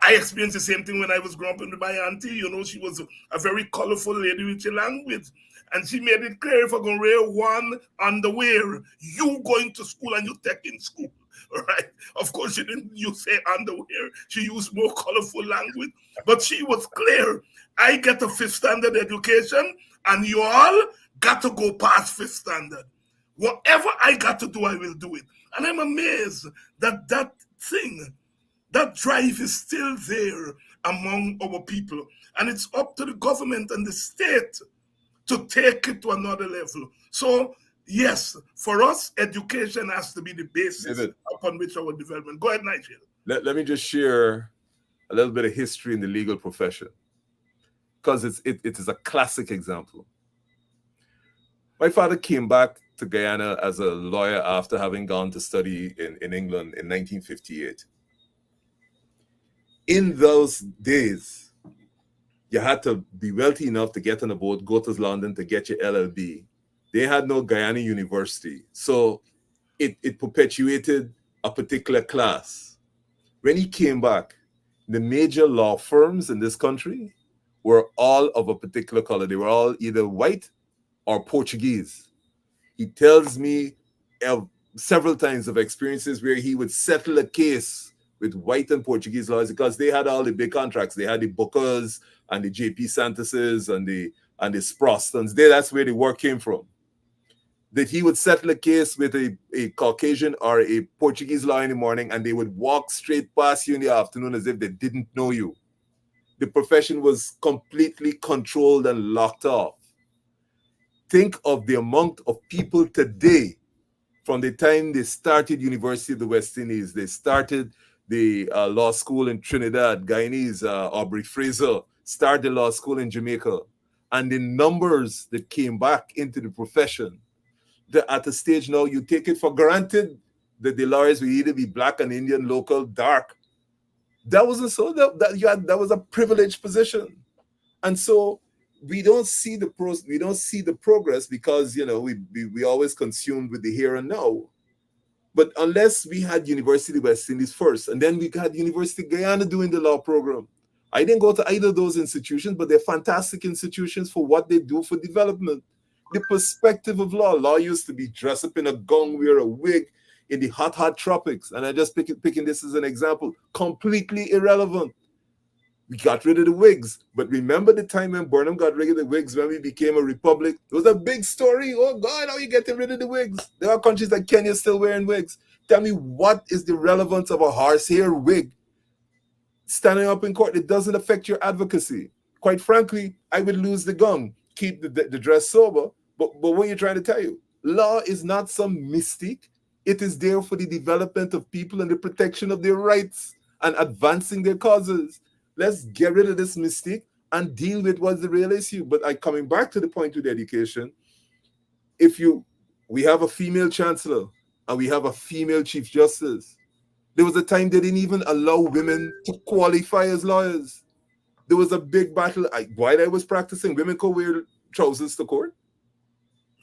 I experienced the same thing when I was growing up with my auntie. You know, she was a very colorful lady with your language. And she made it clear if I'm going to wear one underwear, you going to school and you taking school. All right. Of course, she didn't use say underwear. She used more colorful language. But she was clear. I get a fifth standard education and you all got to go past fifth standard. Whatever I got to do, I will do it. And I'm amazed that that thing, that drive is still there among our people. And it's up to the government and the state to take it to another level. So, yes, for us, education has to be the basis David, upon which our development. Go ahead, Nigel. let me just share a little bit of history in the legal profession because it is a classic example. My father came back to Guyana as a lawyer after having gone to study in England in 1958. In those days, you had to be wealthy enough to get on a boat, go to London to get your LLB. They had no Guyana University. So it perpetuated a particular class. When he came back, the major law firms in this country were all of a particular color. They were all either white or Portuguese. He tells me of several times of experiences where he would settle a case with white and Portuguese lawyers because they had all the big contracts. They had the Bookers and the JP Santoses and the Sprostons. That's where the work came from. That he would settle a case with a Caucasian or a Portuguese lawyer in the morning, and they would walk straight past you in the afternoon as if they didn't know you. The profession was completely controlled and locked off. Think of the amount of people today from the time they started University of the West Indies, they started the law school in Trinidad, Guyanese, Aubrey Fraser, started law school in Jamaica, and the numbers that came back into the profession. At a stage now, you take it for granted that the lawyers will either be black and Indian, local, dark. That wasn't so. That was a privileged position, and so we don't see the progress because we always consumed with the here and now. But unless we had University West Indies first, and then we had University Guyana doing the law program. I didn't go to either of those institutions, but they're fantastic institutions for what they do for development. The perspective of law. Law used to be dressed up in a gown, wear a wig in the hot tropics. And I just picking this as an example. Completely irrelevant. We got rid of the wigs. But remember the time when Burnham got rid of the wigs when we became a republic? It was a big story. Oh, God, how are you getting rid of the wigs? There are countries like Kenya still wearing wigs. Tell me, what is the relevance of a horsehair wig standing up in court? It doesn't affect your advocacy. Quite frankly, I would lose the gun. Keep the dress sober. But what are you trying to tell you? Law is not some mystique. It is there for the development of people and the protection of their rights and advancing their causes. Let's get rid of this mystique and deal with what's the real issue. But coming back to the point with education, we have a female chancellor and we have a female chief justice. There was a time they didn't even allow women to qualify as lawyers. There was a big battle. While I was practicing, women could wear trousers to court.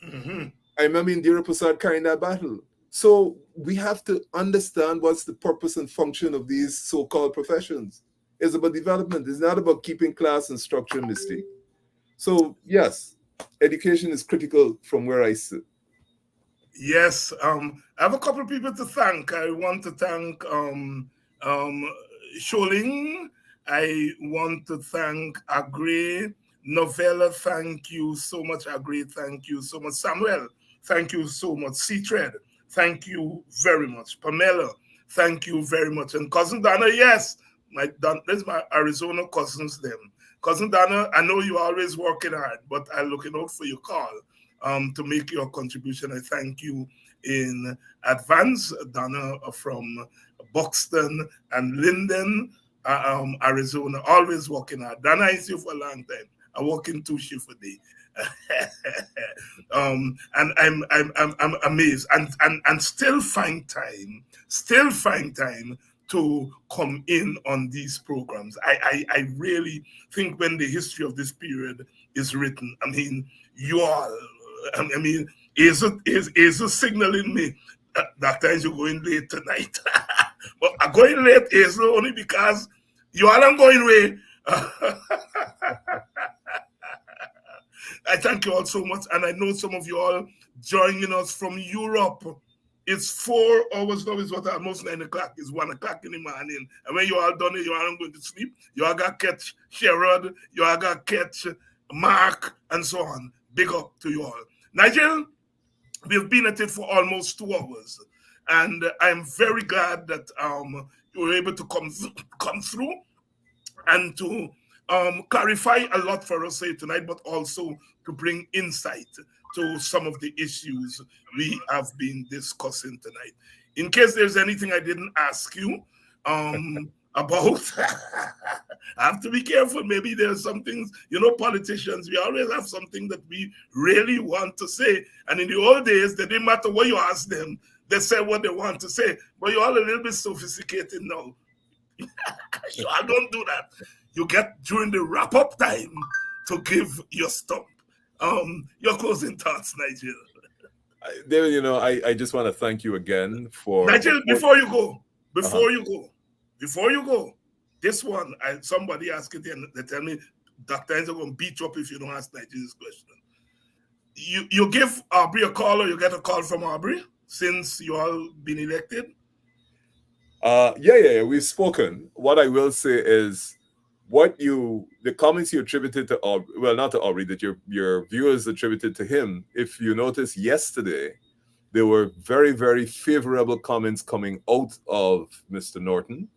Mm-hmm. I remember Indira Prasad carrying that battle. So we have to understand what's the purpose and function of these so-called professions. It's about development. It's not about keeping class and structure and mystique. So yes, education is critical from where I sit. Yes, I have a couple of people to thank. I want to thank um, Sholing. I want to thank Agri. Novella, thank you so much. Agri, thank you so much. Samuel, thank you so much. C-Thread, thank you very much. Pamela, thank you very much. And Cousin Dana, yes, this is my Arizona cousins, them. Cousin Dana, I know you're always working hard, but I'm looking out for your call to make your contribution. I thank you in advance, Donna from Buxton and Linden, Arizona, always working hard. Donna is here for a long time. I work in 2 shifts a day. And I'm amazed and still find time to come in on these programs. I really think when the history of this period is written, I mean, you all, I mean, is signaling me that times you're going late tonight. But I'm going late is only because you all are going away. I thank you all so much, and I know some of you all joining us from Europe. It's 4 hours now. It's what almost 9 o'clock. It's 1 o'clock in the morning, and when you all done it, you all going to sleep. You all got catch Sherrod. You all got catch Mark, and so on. Big up to you all, Nigel. We've been at it for almost 2 hours, and I'm very glad that you were able to come through and to clarify a lot for us here tonight, but also to bring insight to some of the issues we have been discussing tonight. In case there's anything I didn't ask you about, I have to be careful. Maybe there's some things, politicians, we always have something that we really want to say. And in the old days, they didn't matter what you ask them, they said what they want to say. But you're all a little bit sophisticated now. You all don't do that. You get during the wrap up time to give your stump. Your closing thoughts, Nigel. David, I just want to thank you again for Nigel, before you go, before you go, this one, somebody asked it and they tell me Dr. Enzo going to beat you up if you don't ask Nigel this question. You give Aubrey a call or you get a call from Aubrey since you all been elected? Yeah, we've spoken. What I will say is the comments you attributed to Aubrey, well, not to Aubrey, that your viewers attributed to him. If you notice yesterday, there were very, very favorable comments coming out of Mr. Norton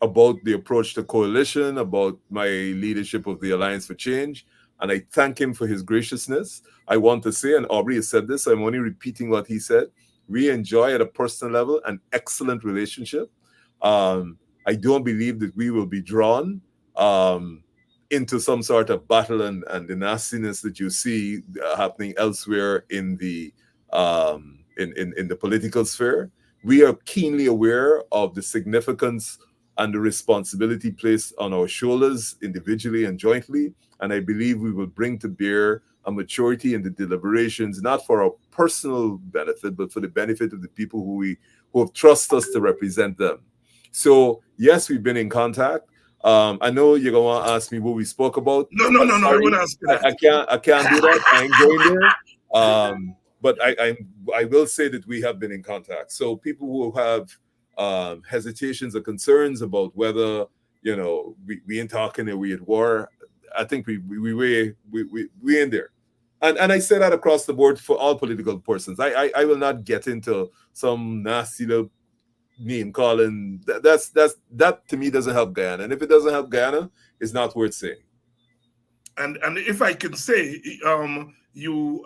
about the approach to coalition, about my leadership of the Alliance for Change. And I thank him for his graciousness. I want to say, and Aubrey has said this, I'm only repeating what he said. We enjoy at a personal level an excellent relationship. I don't believe that we will be drawn into some sort of battle and the nastiness that you see happening elsewhere in the in the political sphere. We are keenly aware of the significance and the responsibility placed on our shoulders individually and jointly. And I believe we will bring to bear a maturity in the deliberations, not for our personal benefit, but for the benefit of the people who have trusted us to represent them. So yes, we've been in contact. I know you're gonna want to ask me what we spoke about. No. I won't ask you that. I can't do that. I ain't going there. But I will say that we have been in contact. So people who have hesitations or concerns about whether we ain't talking or we at war, I think we in there. And I say that across the board for all political persons. I will not get into some nasty little name calling. That to me doesn't help Guyana. And if it doesn't help Guyana, it's not worth saying. And if I can say, you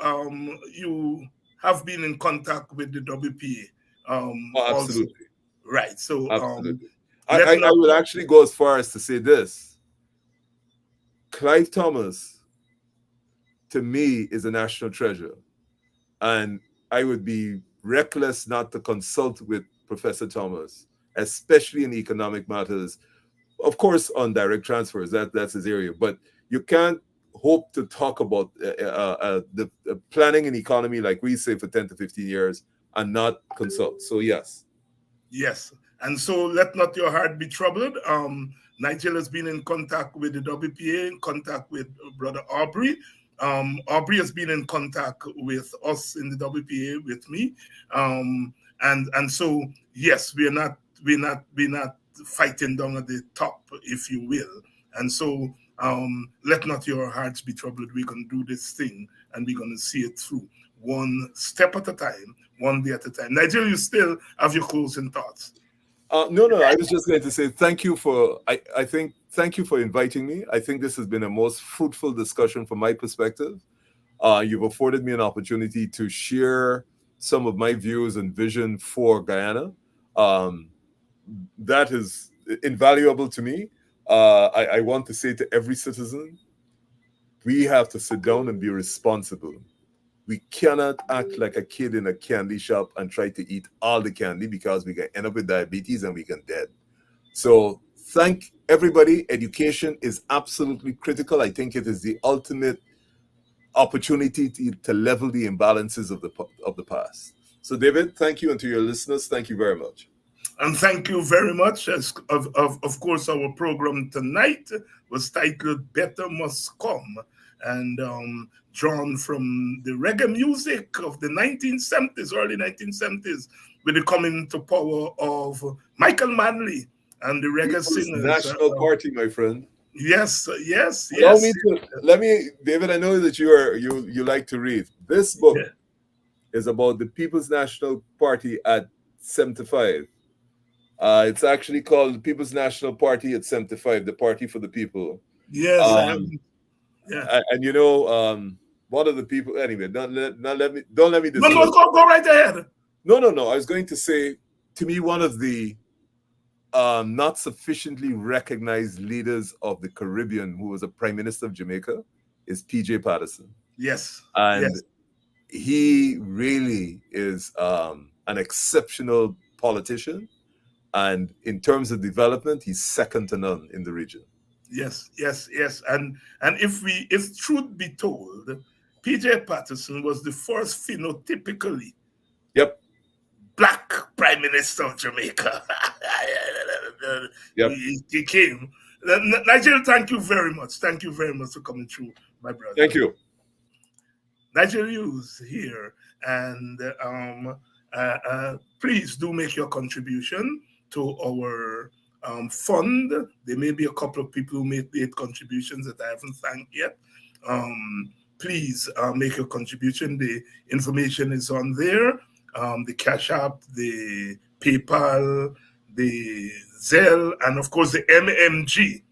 have been in contact with the WPA. Absolutely. Also. Right. So absolutely. I would actually go as far as to say this. Clive Thomas, to me, is a national treasure. And I would be reckless not to consult with Professor Thomas, especially in economic matters. Of course, on direct transfers, that's his area. But you can't hope to talk about the planning and economy, like we say, for 10 to 15 years and not consult. So yes. Yes. And so let not your heart be troubled. Nigel has been in contact with the WPA, in contact with Brother Aubrey. Aubrey has been in contact with us in the WPA, with me. And so yes, we're not fighting down at the top, if you will. And so let not your hearts be troubled. We're gonna do this thing and we're gonna see it through, one step at a time, one day at a time. Nigel, you still have your closing thoughts. No, no, I was just going to say thank you for, I think, thank you for inviting me. I think this has been a most fruitful discussion from my perspective. You've afforded me an opportunity to share some of my views and vision for Guyana. Um, that is invaluable to me. I want to say to every citizen, we have to sit down and be responsible. We cannot act like a kid in a candy shop and try to eat all the candy, because we can end up with diabetes and we can dead. So thank everybody. Education is absolutely critical. I think it is the ultimate opportunity to level the imbalances of the past. So David, thank you, and to your listeners, thank you very much. And thank you very much. As of course, our program tonight was titled "Better Must Come," and drawn from the reggae music of the 1970s, early 1970s, with the coming to power of Michael Manley and the reggae People's singers. National Party, my friend. Yes, yes, Allow yes, me to let me, David. I know that you like to read. This book yeah. is about the People's National Party at 75. It's actually called the People's National Party at 75, the Party for the People. Yes, I have. Um, Yeah. and one of the people. Anyway, don't let me No, no, disclose. go right ahead. No, no, no. I was going to say, to me, one of the not sufficiently recognized leaders of the Caribbean, who was a prime minister of Jamaica, is P.J. Patterson, Yes, and yes, he really is an exceptional politician. And in terms of development, he's second to none in the region. yes, yes, yes. And if truth be told, PJ Patterson was the first phenotypically Yep, black prime minister of Jamaica. yep. He came. Nigel, thank you very much. Thank you very much for coming through, my brother. Thank you. Nigel Hughes here, and please do make your contribution to our fund. There may be a couple of people who made contributions that I haven't thanked yet. Please make your contribution. The information is on there. The Cash App, the PayPal, the Zelle, and of course the MMG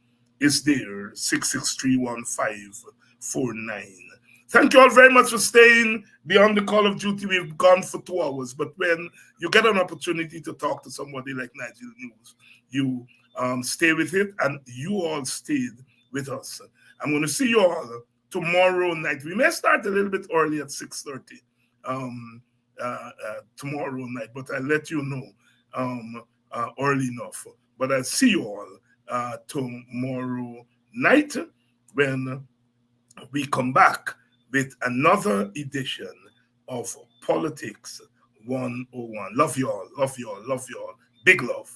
is there, 6631549. Thank you all very much for staying beyond the call of duty. We've gone for 2 hours, but when you get an opportunity to talk to somebody like Nigel Hughes, you stay with it, and you all stayed with us. I'm going to see you all tomorrow night. We may start a little bit early at 6:30 tomorrow night, but I'll let you know early enough. But I'll see you all tomorrow night when we come back with another edition of Politics 101. Love you all, love you all, love you all. Big love.